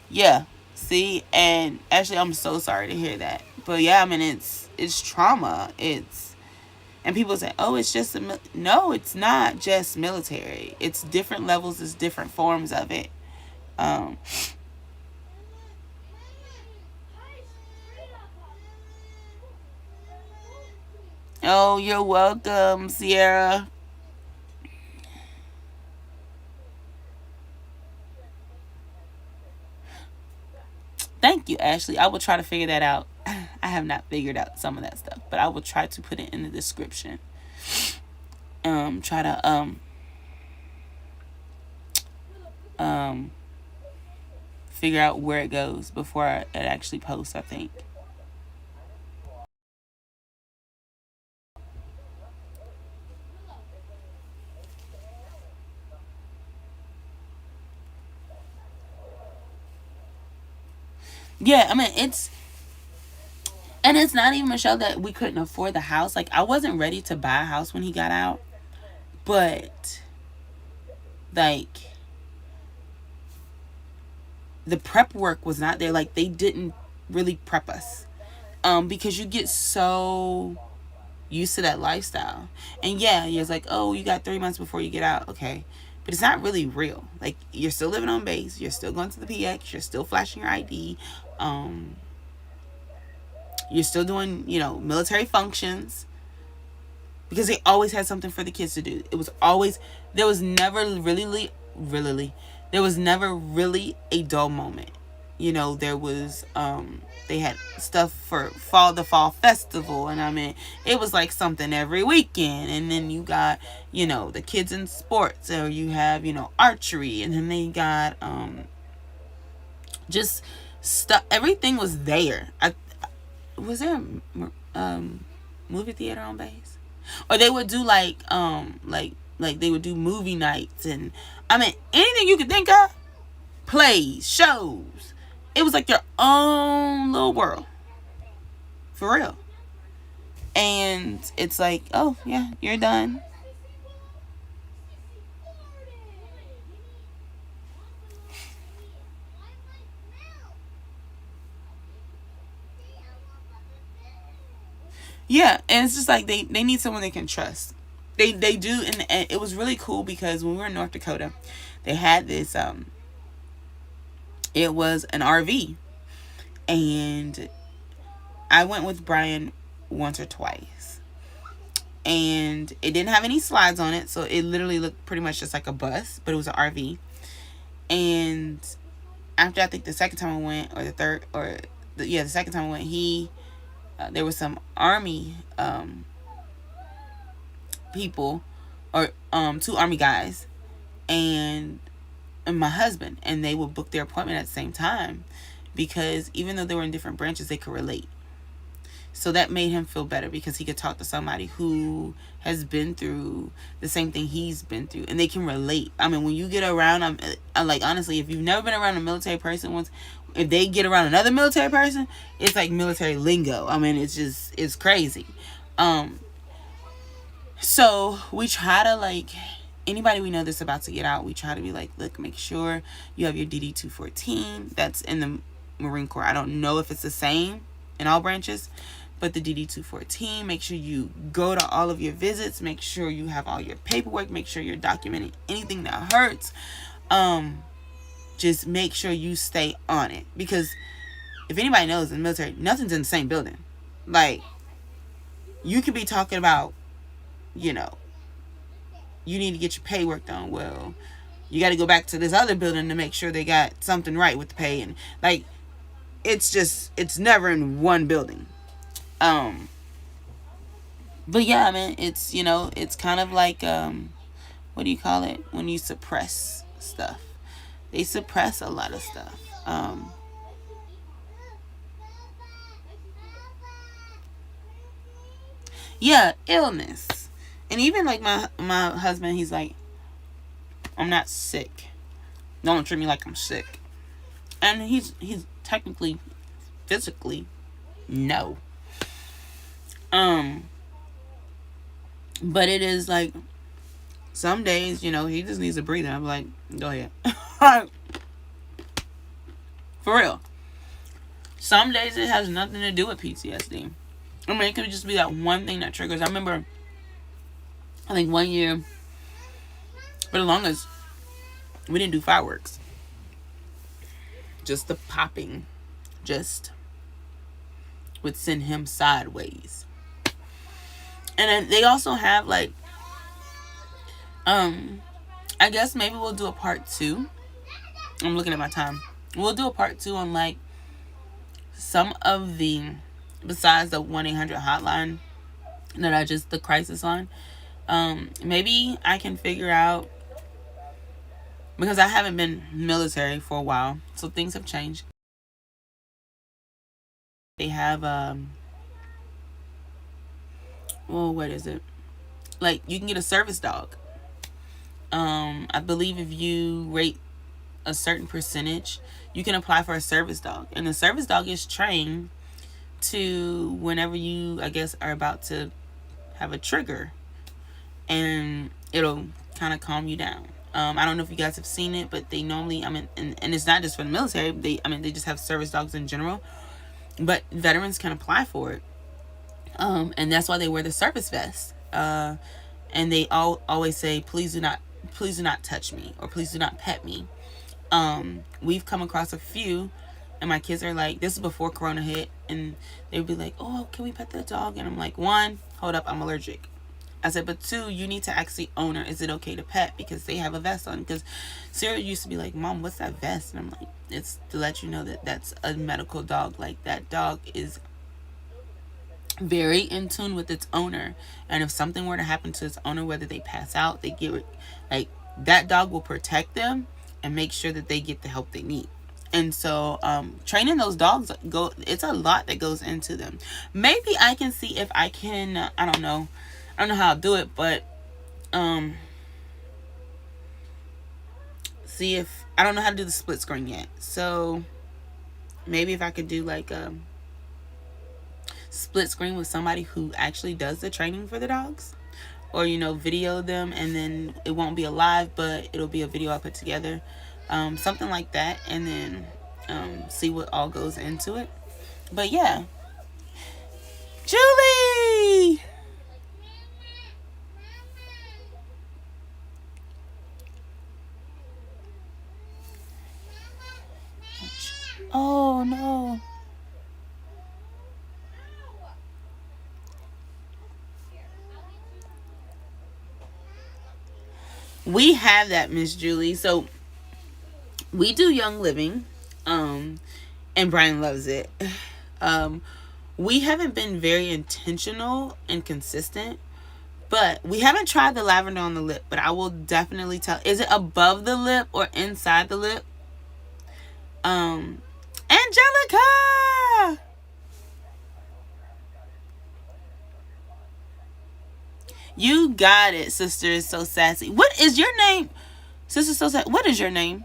Yeah. See, and actually I'm so sorry to hear that. But yeah, I mean it's trauma. And people say, "Oh, it's just no, it's not just military. It's different levels, it's different forms of it." Oh, you're welcome, Sierra. Thank you, Ashley. I will try to figure that out. I have not figured out some of that stuff, but I will try to put it in the description. Try to figure out where it goes before it actually posts, I think. Yeah, I mean it's not even a show that we couldn't afford the house. Like, I wasn't ready to buy a house when he got out, but like the prep work was not there. Like, they didn't really prep us because you get so used to that lifestyle. And yeah, it's like, oh, you got 3 months before you get out. Okay, but it's not really real. Like, you're still living on base, you're still going to the PX, you're still flashing your ID, you're still doing, military functions, because they always had something for the kids to do. It was always, there was never a dull moment. There was, they had stuff for the fall festival, and I mean, it was like something every weekend. And then you got, the kids in sports, or you have, archery, and then they got, just stuff. Everything was there. Was there a movie theater on base? Or they would do like they would do movie nights, and I mean, anything you could think of, plays, shows. It was like your own little world, for real. And it's like, oh yeah, you're done. Yeah, and it's just like they need someone they can trust. They do, and it was really cool because when we were in North Dakota, they had this it was an RV, and I went with Brian once or twice, and it didn't have any slides on it, so it literally looked pretty much just like a bus, but it was an RV. And after, I think the second time I went, or the third, or the second time I went, there was some Army people, or 2 Army guys, and my husband, and they would book their appointment at the same time, because even though they were in different branches, they could relate. So that made him feel better, because he could talk to somebody who has been through the same thing he's been through, and they can relate. I mean, when you get around, I'm like, honestly, if you've never been around a military person once, if they get around another military person, it's like military lingo. I mean, it's crazy. So we try to, like, anybody we know that's about to get out, we try to be like, look, make sure you have your DD-214. That's in the Marine Corps. I don't know if it's the same in all branches, but the DD-214, make sure you go to all of your visits, make sure you have all your paperwork, make sure you're documenting anything that hurts. Just make sure you stay on it, because if anybody knows, in the military, nothing's in the same building. Like, you could be talking about, you need to get your pay work done. Well, you got to go back to this other building to make sure they got something right with the pay. And, like, it's never in one building. But yeah, man, it's, it's kind of like, what do you call it? When you suppress stuff. They suppress a lot of stuff. Yeah, illness. And even like my husband, he's like, I'm not sick. Don't treat me like I'm sick. And he's technically, physically, no. But it is like, some days, he just needs a breather. I'm like, go ahead. For real. Some days it has nothing to do with PTSD. I mean, it could just be that one thing that triggers. I remember, I think one year, for the longest, we didn't do fireworks. Just the popping just would send him sideways. And then they also have, like, I guess maybe we'll do a part 2. I'm looking at my time. We'll do a part 2 on, like, some of the, besides the 1-800 hotline the crisis line. Maybe I can figure out, because I haven't been military for a while, so things have changed. They have, what is it? Like, you can get a service dog. I believe if you rate a certain percentage, you can apply for a service dog. And the service dog is trained to, whenever you, I guess, are about to have a trigger, and it'll kind of calm you down. I don't know if you guys have seen it, but they normally, and it's not just for the military, they just have service dogs in general, but veterans can apply for it. And that's why they wear the service vest. And they always say, please do not touch me, or please do not pet me. We've come across a few, and my kids are like, this is before Corona hit, and they would be like, oh, can we pet the dog? And I'm like, 1, hold up, I'm allergic. I said, but 2, you need to ask the owner, is it okay to pet? Because they have a vest on. Because Sarah used to be like, Mom, what's that vest? And I'm like, it's to let you know that that's a medical dog. Like, that dog is very in tune with its owner, and if something were to happen to its owner, whether they pass out, they get it, like, that dog will protect them and make sure that they get the help they need. And so training those dogs, it's a lot that goes into them. Maybe I can see if I can, I don't know how I'll do it, but see if, I don't know how to do the split screen yet, so maybe if I could do like a split screen with somebody who actually does the training for the dogs, or video them, and then it won't be a live, but it'll be a video I put together, something like that, and then see what all goes into it. But yeah, Julie, Oh no. We have that, Miss Julie. So we do Young Living, and Brian loves it. Um, we haven't been very intentional and consistent, but we haven't tried the lavender on the lip. But I will definitely tell. Is it above the lip or inside the lip? Angelica, you got it. Sister is so sassy. What is your name? Sister so sassy. What is your name?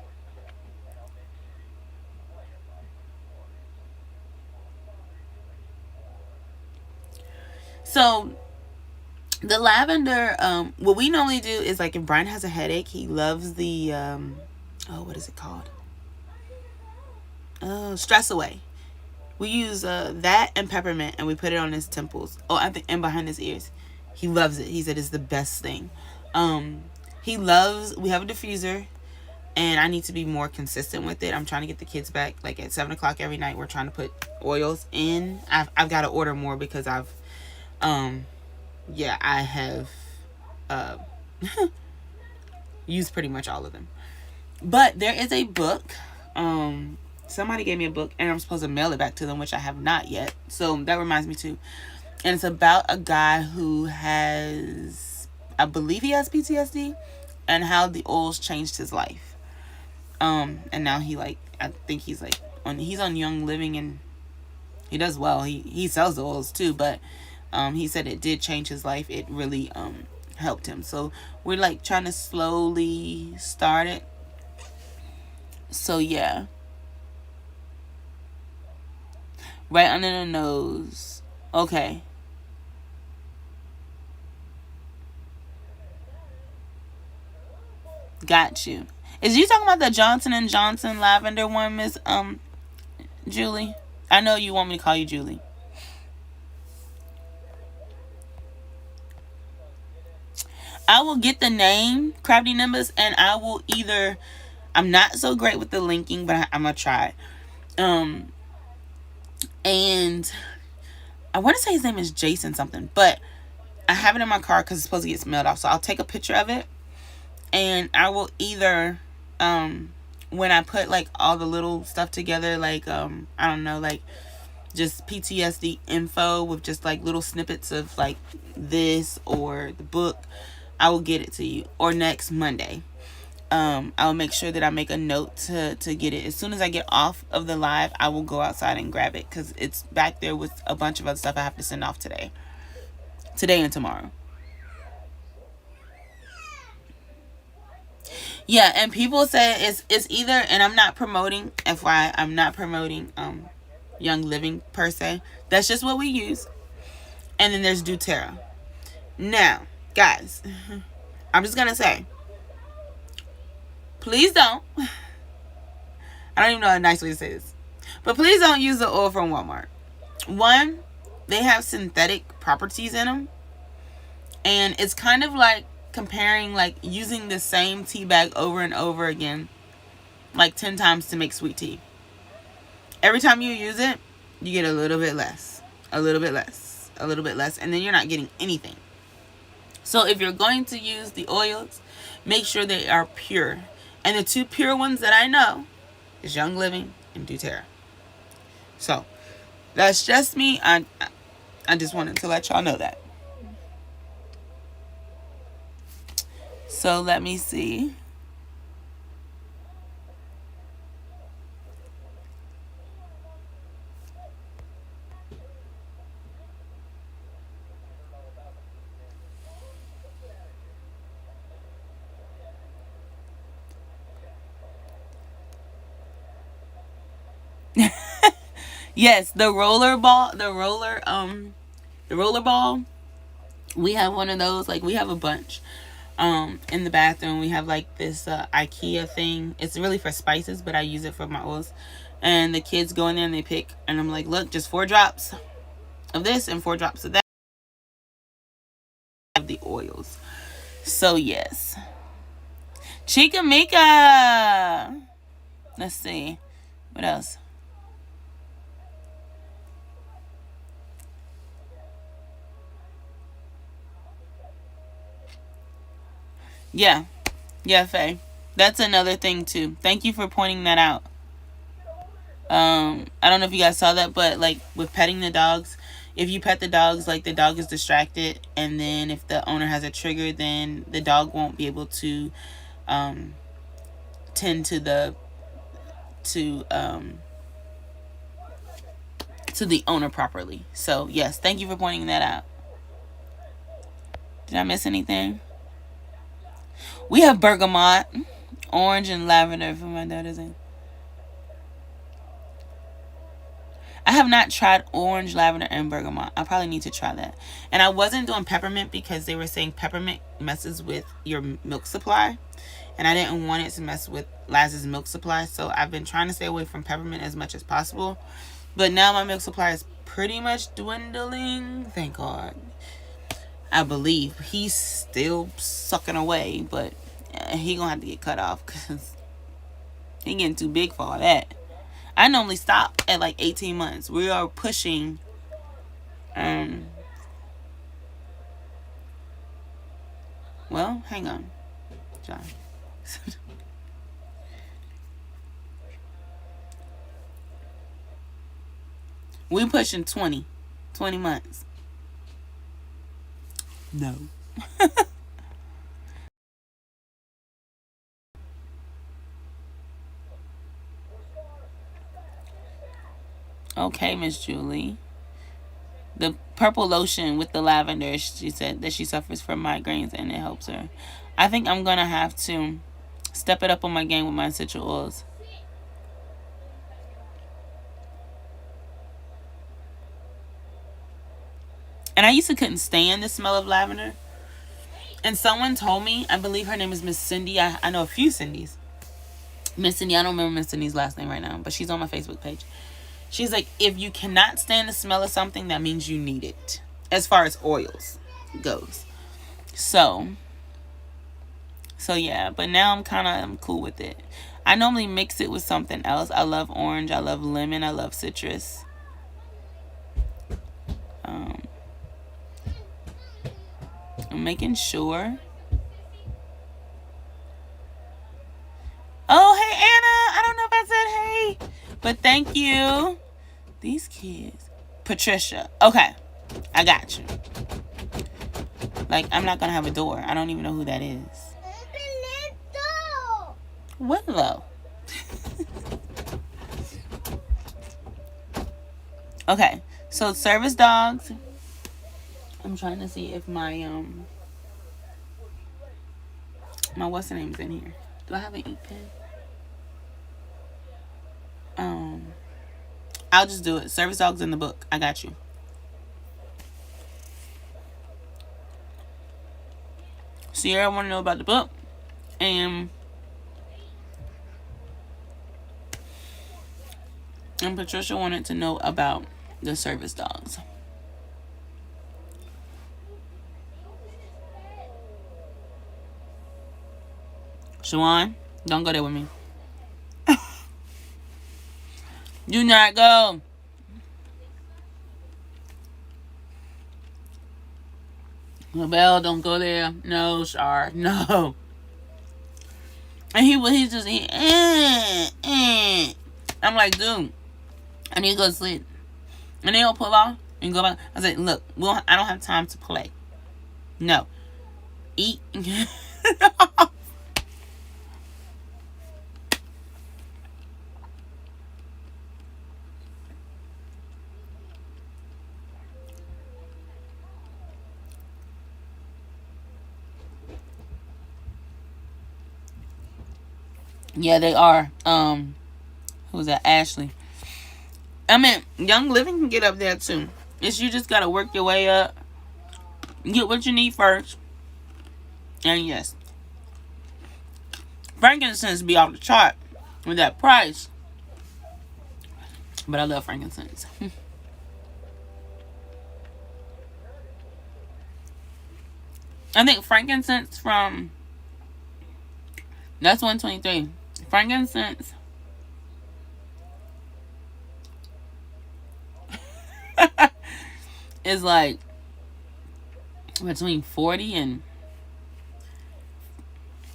So the lavender, what we normally do is like if Brian has a headache, he loves the oh, what is it called? Oh, stress away. We use that and peppermint, and we put it on his temples. Oh, I think and behind his ears. He loves it. He said it's the best thing. Um, he loves. We have a diffuser, and I need to be more consistent with it. I'm trying to get the kids back like at 7 o'clock every night. We're trying to put oils in. I've got to order more because yeah, I have uh, used pretty much all of them. But there is a book. Somebody gave me a book, and I'm supposed to mail it back to them, which I have not yet. So that reminds me too. And it's about a guy who has, I believe he has PTSD, and how the oils changed his life. And now I think he's on Young Living, and he does well. He sells the oils too, but he said it did change his life. It really helped him. So we're like trying to slowly start it. So yeah. Right under the nose. Okay. Got you. Is you talking about the Johnson and Johnson lavender one, Miss Julie? I know you want me to call you Julie. I will get the name, Crafty Nimbus, and I will either. I'm not so great with the linking, but I'm gonna try. And I want to say his name is Jason something, but I have it in my car because it's supposed to get mailed off. So I'll take a picture of it, and I will either when I put like all the little stuff together, like I don't know, like just PTSD info with just like little snippets of like this or the book, I will get it to you, or next Monday. I'll make sure that I make a note to get it. As soon as I get off of the live, I will go outside and grab it because it's back there with a bunch of other stuff I have to send off today and tomorrow. Yeah, and people say it's either, and I'm not promoting, FYI, I'm not promoting Young Living per se. That's just what we use. And then there's doTERRA. Now, guys, I'm just gonna say, please don't. I don't even know a nice way to say this. But please don't use the oil from Walmart. One, they have synthetic properties in them. And it's kind of like comparing like using the same tea bag over and over again. Like 10 times to make sweet tea. Every time you use it, you get a little bit less. A little bit less. A little bit less. And then you're not getting anything. So if you're going to use the oils, make sure they are pure. And the two pure ones that I know is Young Living and doTERRA. So, that's just me. I just wanted to let y'all know that. So, let me see. Yes, the roller ball. We have one of those. Like, we have a bunch in the bathroom. We have like this IKEA thing. It's really for spices, but I use it for my oils. And the kids go in there and they pick, and I'm like, look, just 4 drops of this and 4 drops of that of the oils. So yes, Chica Mika. Let's see what else. Yeah. Yeah, Faye. That's another thing too. Thank you for pointing that out. I don't know if you guys saw that, but like with petting the dogs, if you pet the dogs, like the dog is distracted, and then if the owner has a trigger, then the dog won't be able to um, tend to to um, the owner properly. So yes, thank you for pointing that out. Did I miss anything? We have bergamot, orange, and lavender for my daughter's. I have not tried orange, lavender, and bergamot. I probably need to try that. And I wasn't doing peppermint because they were saying peppermint messes with your milk supply. And I didn't want it to mess with Laz's milk supply. So I've been trying to stay away from peppermint as much as possible. But now my milk supply is pretty much dwindling. Thank God. I believe he's still sucking away. But he gonna have to get cut off because he getting too big for all that. I normally stop at like 18 months. We are pushing well, hang on, John. We pushing 20 months. No. Okay, Miss Julie. The purple lotion with the lavender, she said that she suffers from migraines and it helps her. I think I'm going to have to step it up on my game with my essential oils. And I used to couldn't stand the smell of lavender. And someone told me, I believe her name is Miss Cindy. I know a few Cindys. Miss Cindy, I don't remember Miss Cindy's last name right now, but she's on my Facebook page. She's like, if you cannot stand the smell of something, that means you need it. As far as oils goes. So yeah, but now I'm cool with it. I normally mix it with something else. I love orange, I love lemon, I love citrus. I'm making sure. Oh, hey, Anna. I don't know if I said hey, but thank you. These kids. Patricia. Okay. I got you. Like, I'm not going to have a door. I don't even know who that is. Willow. Okay. So, service dogs. I'm trying to see if my what's the name's in here. Do I have an ink pen? I'll just do it. Service dogs in the book. I got you. Sierra want to know about the book, and Patricia wanted to know about the service dogs. Shawan, don't go there with me. Do not go. LaBelle, don't go there. No, Shar, no. And he's just, I'm like, dude, I need to go to sleep. And they'll pull off and go back. I said, look, I don't have time to play. No. Eat. Yeah, they are. Who's that? Ashley. I mean, Young Living can get up there too. It's you just gotta work your way up. Get what you need first. And yes, frankincense be off the chart with that price. But I love frankincense. I think frankincense from that's 123. Frankincense is like between 40 and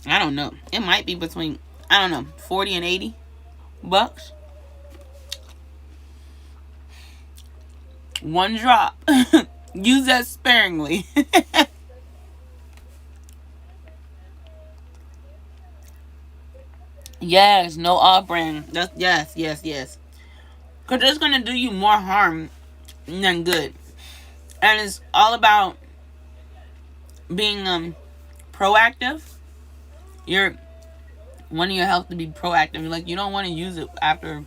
I don't know. It might be between, I don't know, 40 and 80 bucks. One drop. Use that sparingly. Yes, no off brand. That's yes. Cause it's gonna do you more harm than good. And it's all about being proactive. You're wanting your health to be proactive. Like, you don't want to use it after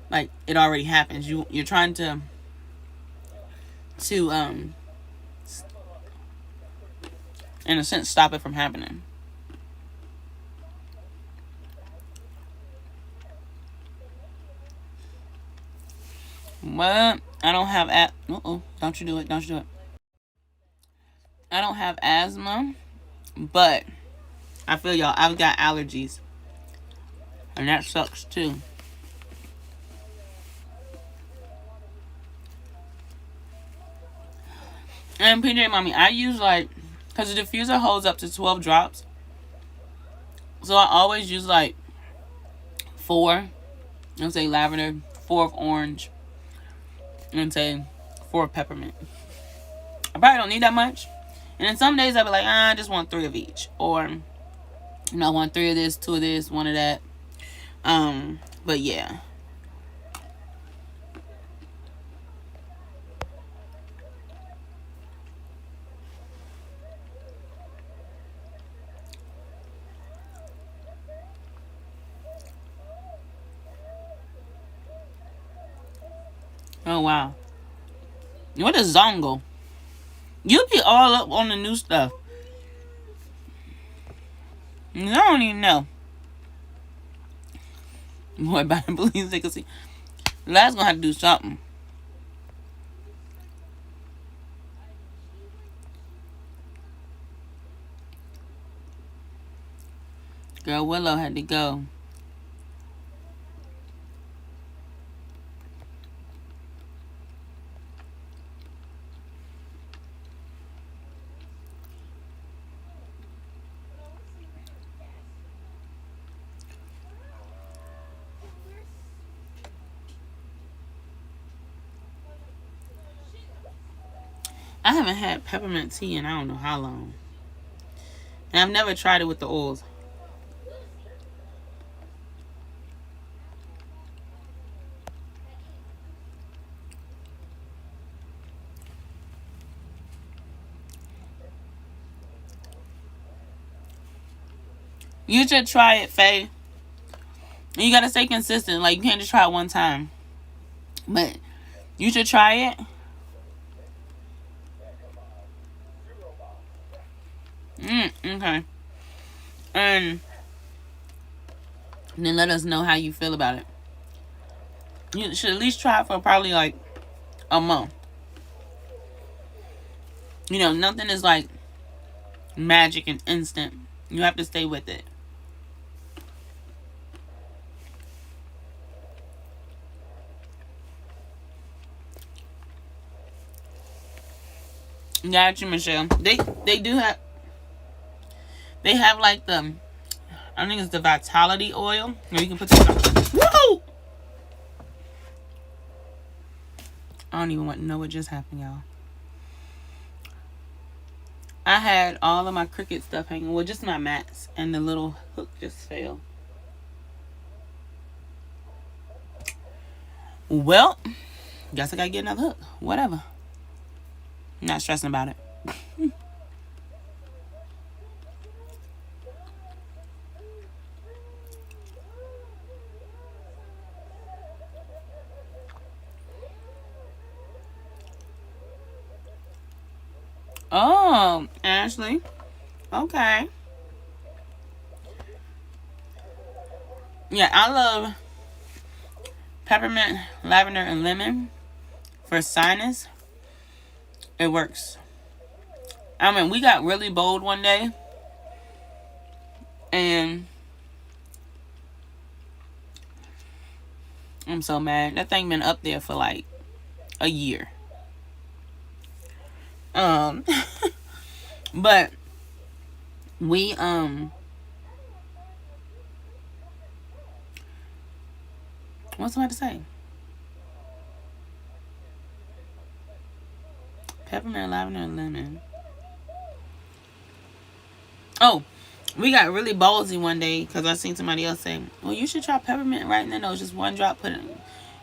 like it already happens. You're trying to in a sense stop it from happening. But I don't have don't you do it. I don't have asthma, but I feel y'all, I've got allergies. And that sucks too. And PJ Mommy, I use like, because the diffuser holds up to 12 drops. So I always use like 4. I'll say lavender, 4 of orange, and say 4 of peppermint. I probably don't need that much. And then some days I'll be like, I just want 3 of each. Or, I want 3 of this, 2 of this, 1 of that. But yeah. Oh, wow. What is Zongo? You be all up on the new stuff. I don't even know. Boy, by the police, they can see. Last gonna have to do something. Girl, Willow had to go. I haven't had peppermint tea in I don't know how long. And I've never tried it with the oils. You should try it, Faye. You gotta stay consistent. Like, you can't just try it one time. But you should try it. Okay. And then let us know how you feel about it. You should at least try it for probably like a month. Nothing is like magic and instant. You have to stay with it. Got you, Michelle. They do have. They have like I think it's the Vitality oil. Or you can put this. Whoa! I don't even want to know what just happened, y'all. I had all of my Cricut stuff hanging. Well, just my mats. And the little hook just fell. Well, guess I gotta get another hook. Whatever. I'm not stressing about it. Oh, Ashley. Okay. Yeah, I love peppermint, lavender, and lemon for sinus. It works. I mean, we got really bold one day. And I'm so mad. That thing been up there for like a year. But We what's I about to say? Peppermint, lavender, and lemon. Oh, we got really ballsy one day because I seen somebody else say, "Well, you should try peppermint right in the nose, just one drop. Put it.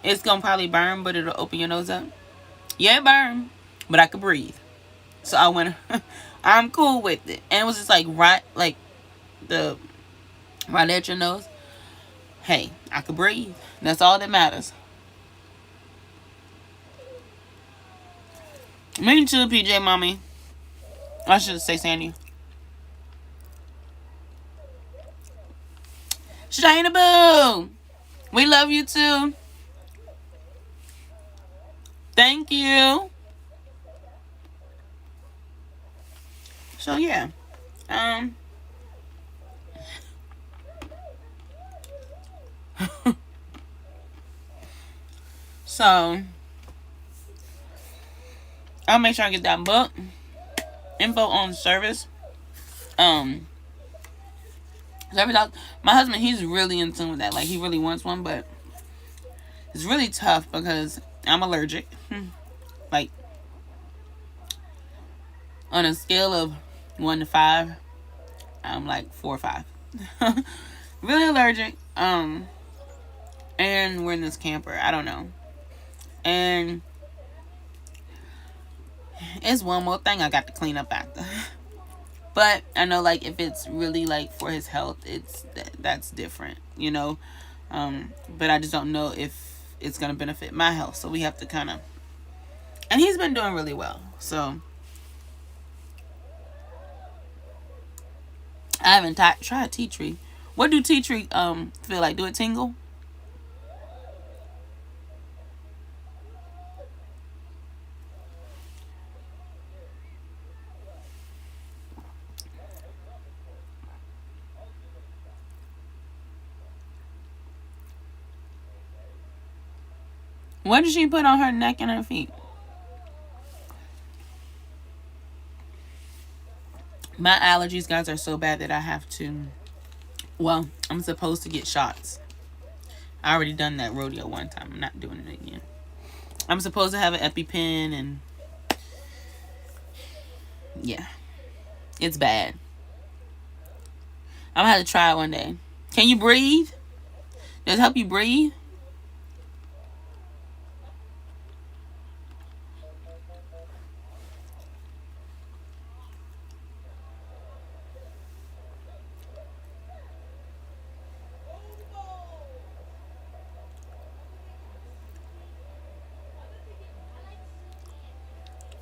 It's gonna probably burn, but it'll open your nose up." Yeah, it burned, but I could breathe. So I went. I'm cool with it, and it was just like the right at your nose. Hey, I could breathe. That's all that matters. Me too, PJ Mommy. I should say Sandy. Shayna Boo! We love you too. Thank you. So yeah. So I'll make sure I get that book. Info on service. Service out. My husband, he's really in tune with that. Like, he really wants one, but it's really tough because I'm allergic. Like, on a scale of 1 to 5, I'm like 4 or 5. Really allergic. And we're in this camper. I don't know. And it's one more thing I got to clean up after. But I know, like, if it's really like for his health, that's different, you know. But I just don't know if it's gonna benefit my health. So we have to kind of. And he's been doing really well. So I haven't tried tea tree. What do tea tree feel like? Do it tingle? What did she put on her neck and her feet? My allergies, guys, are so bad that I have to. Well, I'm supposed to get shots. I already done that rodeo one time. I'm not doing it again. I'm supposed to have an EpiPen, and yeah, it's bad. I'm gonna have to try it one day. Can you breathe? Does it help you breathe?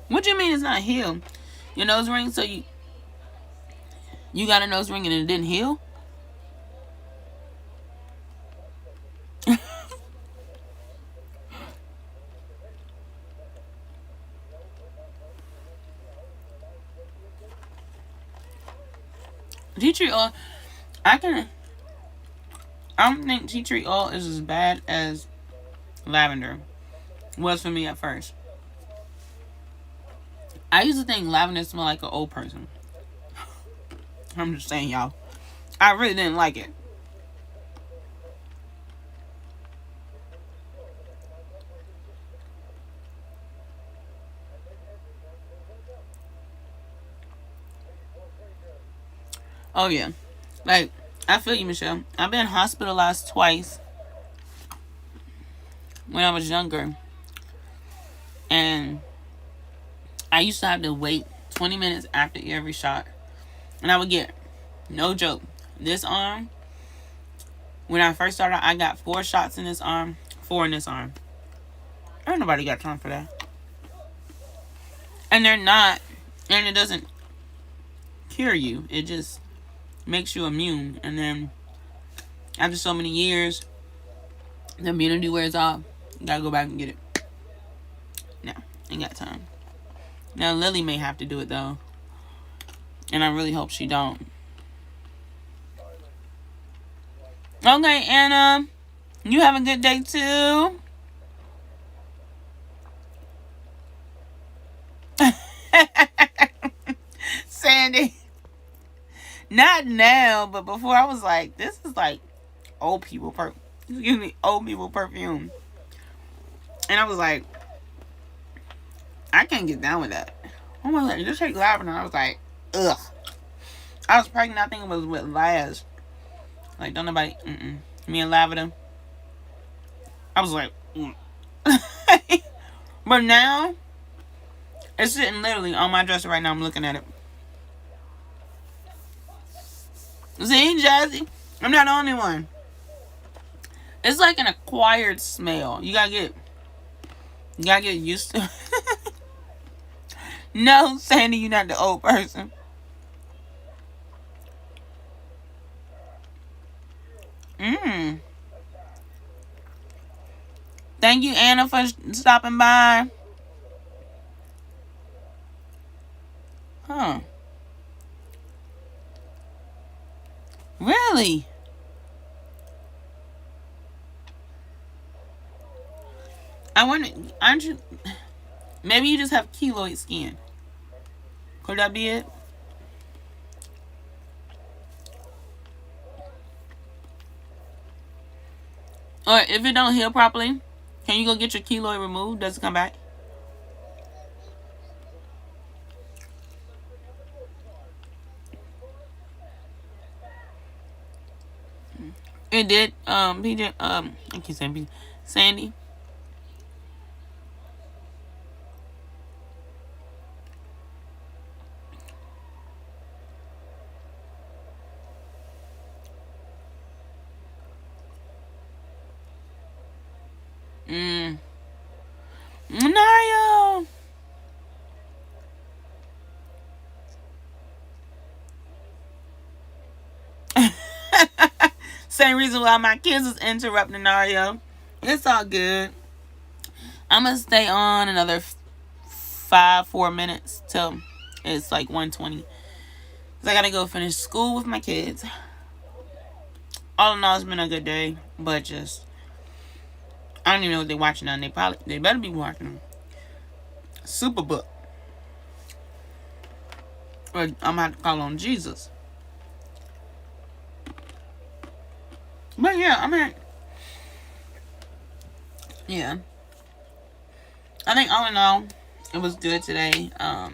What do you mean it's not healed? Your nose ring, so you got a nose ring and it didn't heal? Tea tree oil, I don't think tea tree oil is as bad as lavender was for me at first. I used to think lavender smelled like an old person. I'm just saying, y'all. I really didn't like it. Oh, yeah. Like, I feel you, Michelle. I've been hospitalized twice when I was younger. And I used to have to wait 20 minutes after every shot. And I would get, no joke, this arm. When I first started, I got 4 shots in this arm, 4 in this arm. Ain't nobody got time for that. And they're not, and it doesn't cure you. It just makes you immune. And then after so many years, the immunity wears off. You gotta go back and get it. No, ain't got time. Now Lily may have to do it though, and I really hope she don't. Okay, Anna, you have a good day too. Sandy, Not now, but before I was like, this is like old people old people perfume. And I was like, I can't get down with that. Oh my god, just take lavender. I was like, ugh. I was pregnant. I think it was with Laz. Like, don't nobody. Me and lavender. I was like, but now it's sitting literally on my dresser right now. I'm looking at it. See, Jazzy, I'm not the only one. It's like an acquired smell. You gotta get used to. No, Sandy, you're not the old person. Thank you, Anna, for stopping by. Huh. Really? I wonder, aren't you... Maybe you just have keloid skin. Could that be it? Or if it don't heal properly, can you go get your keloid removed? Does it come back? It did. PJ. I keep saying PJ. Sandy. Nario. Same reason why my kids is interrupting Nario. It's all good. I'm gonna stay on another 4 minutes till it's like 1:20. Cause I gotta go finish school with my kids. All in all, it's been a good day, but just I don't even know what they're watching on. They better be watching Superbook. Or I'm gonna have to call on Jesus. But yeah, I mean, yeah. I think all in all, it was good today. I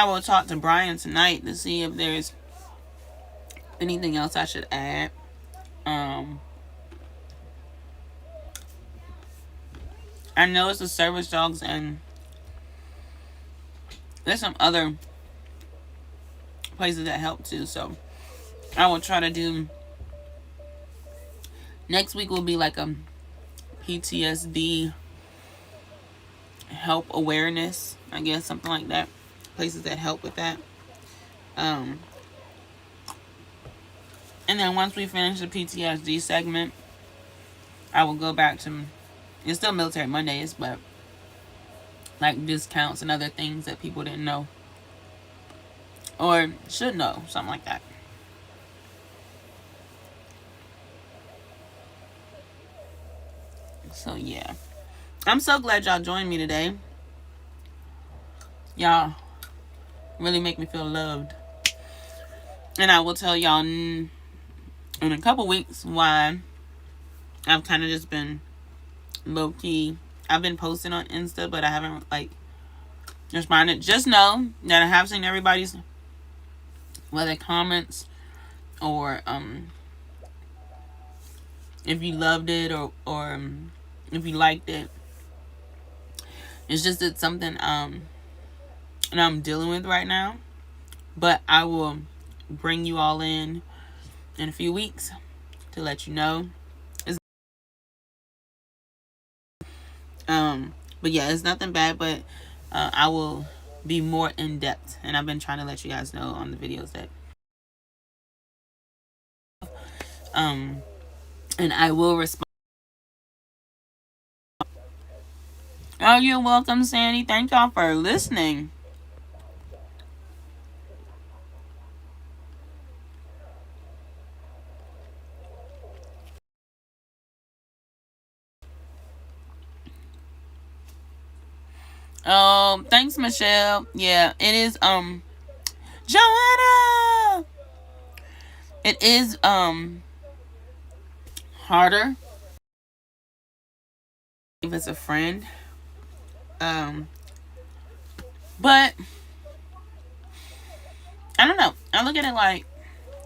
will talk to Brian tonight to see if there's anything else I should add. I know it's the service dogs and there's some other places that help too, so I will try to do. Next week will be like a PTSD help awareness, I guess, something like that. Places that help with that. And then once we finish the PTSD segment, I will go back to, it's still Military Mondays, but like discounts and other things that people didn't know or should know, something like that. So yeah, I'm so glad y'all joined me today. Y'all really make me feel loved. And I will tell y'all in a couple weeks why I've kind of just been low-key. I've been posting on Insta, but I haven't like responded. Just know that I have seen everybody's, whether comments or if you loved it or if you liked it. It's just it's something and I'm dealing with right now. But I will bring you all in a few weeks to let you know. But yeah, it's nothing bad, but I will be more in depth, and I've been trying to let you guys know on the videos that and I will respond. Oh, you're welcome, Sandy. Thank y'all for listening. Thanks, Michelle. Yeah, it is Joanna. It is harder if it's a friend. But I don't know. I look at it like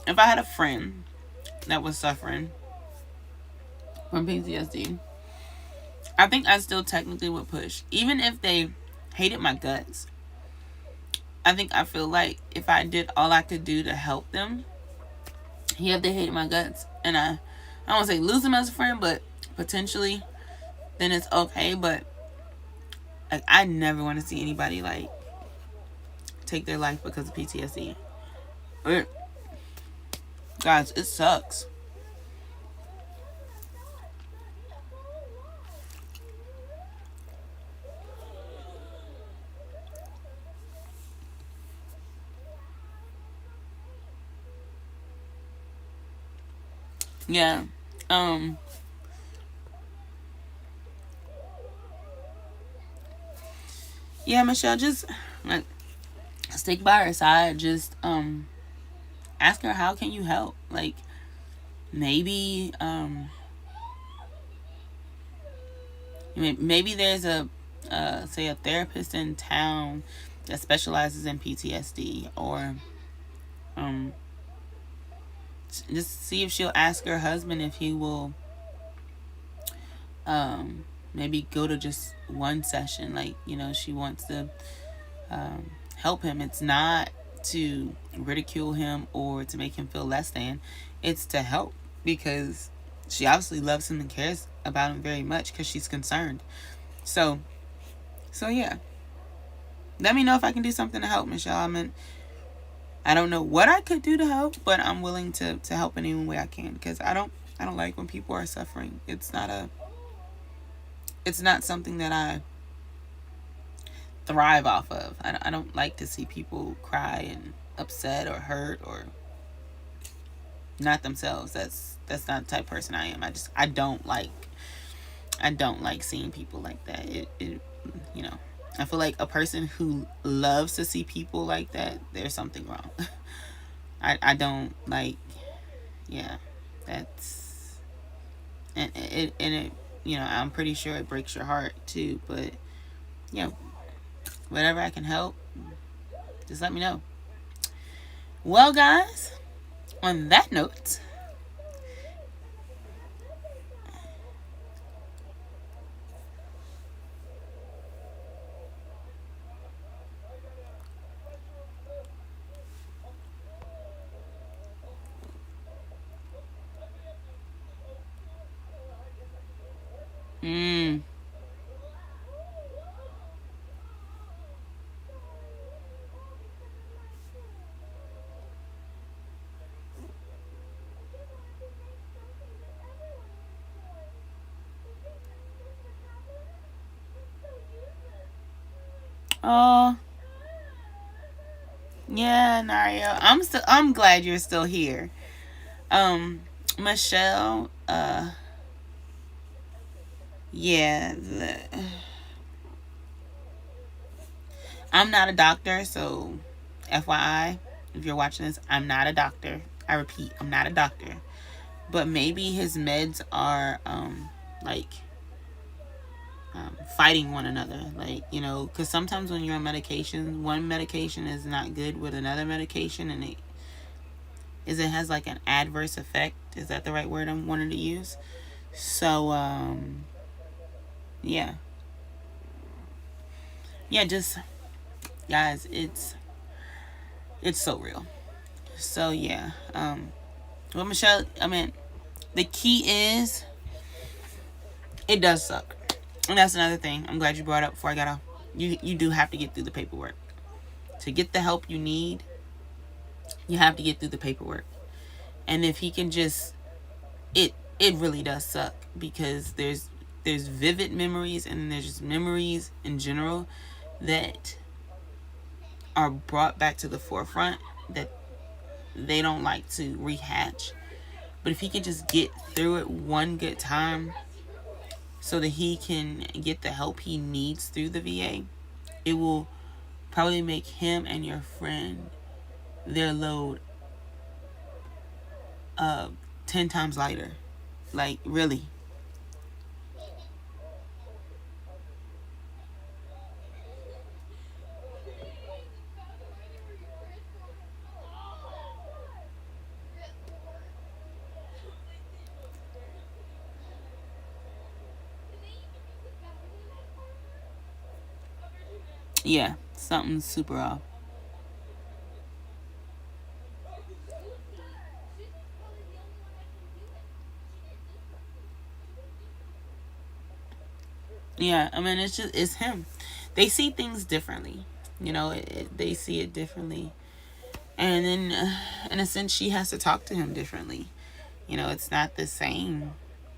if I had a friend that was suffering from PTSD, I think I still technically would push. Even if they hated my guts. I feel like if I did all I could do to help them, if they hated my guts, and I don't want to say lose them as a friend, but potentially, then it's okay. But like, I never want to see anybody like take their life because of PTSD. Guys, it sucks. Yeah. Yeah, Michelle, just like stick by her side. Just ask her, how can you help? Like, maybe maybe there's a say a therapist in town that specializes in PTSD, or just see if she'll ask her husband if he will maybe go to just one session. Like, she wants to help him. It's not to ridicule him or to make him feel less than. It's to help, because she obviously loves him and cares about him very much, because she's concerned. So yeah. Let me know if I can do something to help, Michelle. I don't know what I could do to help, but I'm willing to help in any way I can, because I don't like when people are suffering. It's not something that I thrive off of. I don't like to see people cry and upset or hurt or not themselves. That's not the type of person I am. I don't like seeing people like that. It I feel like a person who loves to see people like that, there's something wrong. I don't like, yeah, that's, and it I'm pretty sure it breaks your heart too, but yeah, whatever I can help, just let me know. Well, guys, on that note, oh, yeah, Nario, I'm glad you're still here. Michelle, yeah, I'm not a doctor, so FYI, if you're watching this, I'm not a doctor. I repeat, I'm not a doctor. But maybe his meds are fighting one another. Like, because sometimes when you're on medication, one medication is not good with another medication, and it has like an adverse effect. Is that the right word I'm wanting to use? So, yeah. Yeah, just, guys, it's so real. So, yeah. Well, Michelle, the key is, it does suck. And that's another thing I'm glad you brought up before I got off. You do have to get through the paperwork. To get the help you need, you have to get through the paperwork. And if he can just, it really does suck, because there's vivid memories, and there's just memories in general that are brought back to the forefront that they don't like to rehatch. But if he can just get through it one good time, so that he can get the help he needs through the VA, it will probably make him and your friend their load 10 times lighter. Like, really. Yeah, something super off. Yeah, I mean, it's him. They see things differently. You know, they see it differently. And then, in a sense, she has to talk to him differently. You know, it's not the same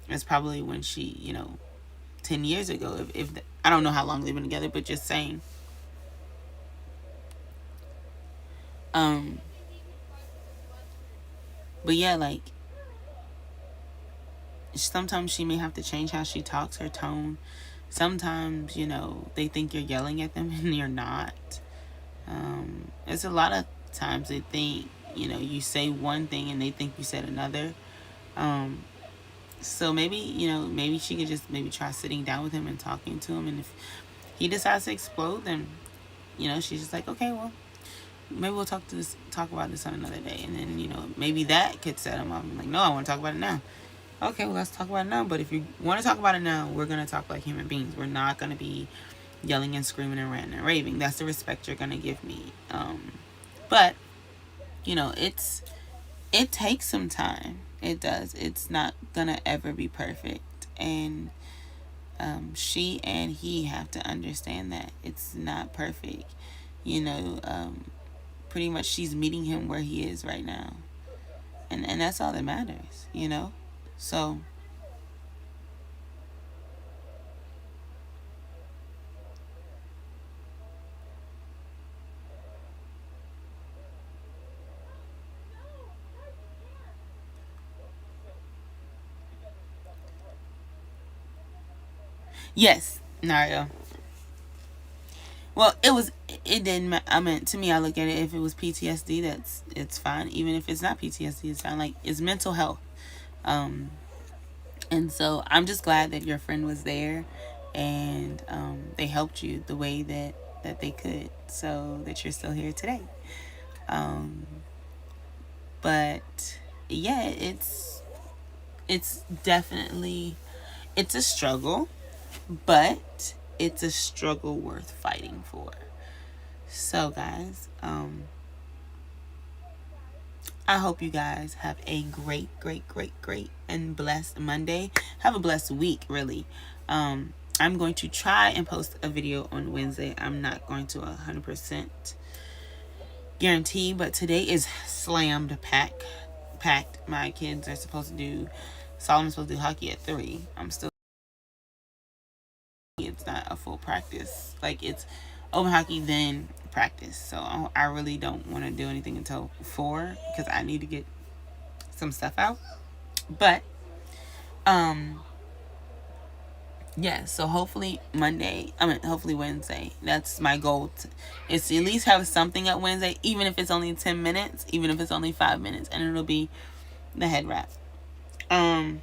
as probably when she, 10 years ago. If I don't know how long they've been together, but just saying. Um, but yeah, like, sometimes she may have to change how she talks, her tone. Sometimes, they think you're yelling at them and you're not. It's a lot of times they think, you say one thing and they think you said another. So maybe, maybe she could just maybe try sitting down with him and talking to him. And if he decides to explode, then, she's just like, okay, well, maybe we'll talk about this on another day. And then, maybe that could set him up. I'm like, no, I want to talk about it now. Okay, well, let's talk about it now. But if you want to talk about it now, we're going to talk like human beings. We're not going to be yelling and screaming and ranting and raving. That's the respect you're going to give me. But, it takes some time. It does. It's not going to ever be perfect. And she and he have to understand that it's not perfect. Pretty much she's meeting him where he is right now. And that's all that matters. So, yes, Nario. Well, it didn't, I mean, to me, I look at it, if it was PTSD, it's fine. Even if it's not PTSD, it's fine. Like, it's mental health. And so I'm just glad that your friend was there and they helped you the way that they could, so that you're still here today. Um, but yeah, it's definitely, it's a struggle, but it's a struggle worth fighting for. So guys, I hope you guys have a great, great, great, great and blessed Monday. Have a blessed week, really. I'm going to try and post a video on Wednesday. I'm not going to 100% guarantee, but today is slammed packed. My kids are supposed to do, Solomon's supposed to do hockey at 3. It's not a full practice. Like, it's open hockey, then practice. So I really don't want to do anything until 4 because I need to get some stuff out. But yeah, so hopefully Wednesday. That's my goal. Is to at least have something at Wednesday, even if it's only 10 minutes, even if it's only 5 minutes, and it'll be the head wrap. And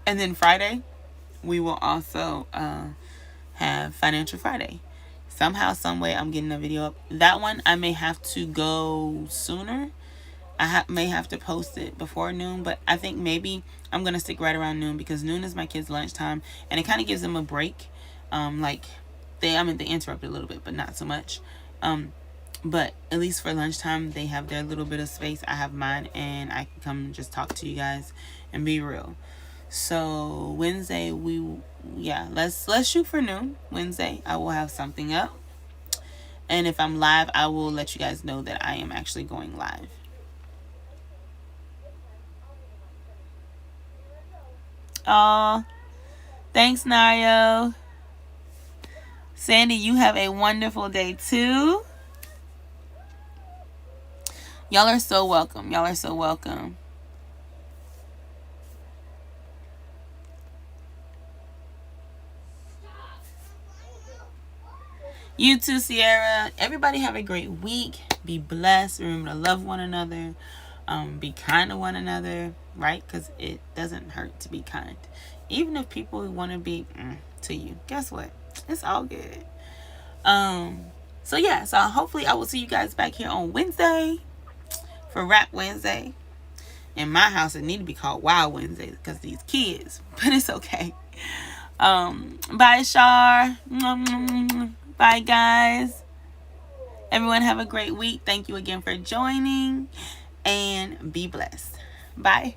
then Friday, we will also have Financial Friday. Somehow, some way, I'm getting a video up. That one, I may have to go sooner. I may have to post it before noon, but I think maybe I'm going to stick right around noon because noon is my kids' lunchtime, and it kind of gives them a break. They interrupt a little bit, but not so much. But at least for lunchtime, they have their little bit of space. I have mine, and I can come and just talk to you guys and be real. So Wednesday, let's shoot for noon. Wednesday, I will have something up. And if I'm live, I will let you guys know that I am actually going live. Oh, thanks, Nario. Sandy, you have a wonderful day too. Y'all are so welcome. Y'all are so welcome. You too, Sierra. Everybody have a great week. Be blessed. Remember to love one another. Be kind to one another, right? Because it doesn't hurt to be kind. Even if people want to be to you, guess what? It's all good. So yeah, so hopefully I will see you guys back here on Wednesday for Rap Wednesday. In my house, it need to be called Wild Wednesday because these kids, but it's okay. Bye, Shar. Bye, guys. Everyone have a great week. Thank you again for joining, and be blessed. Bye.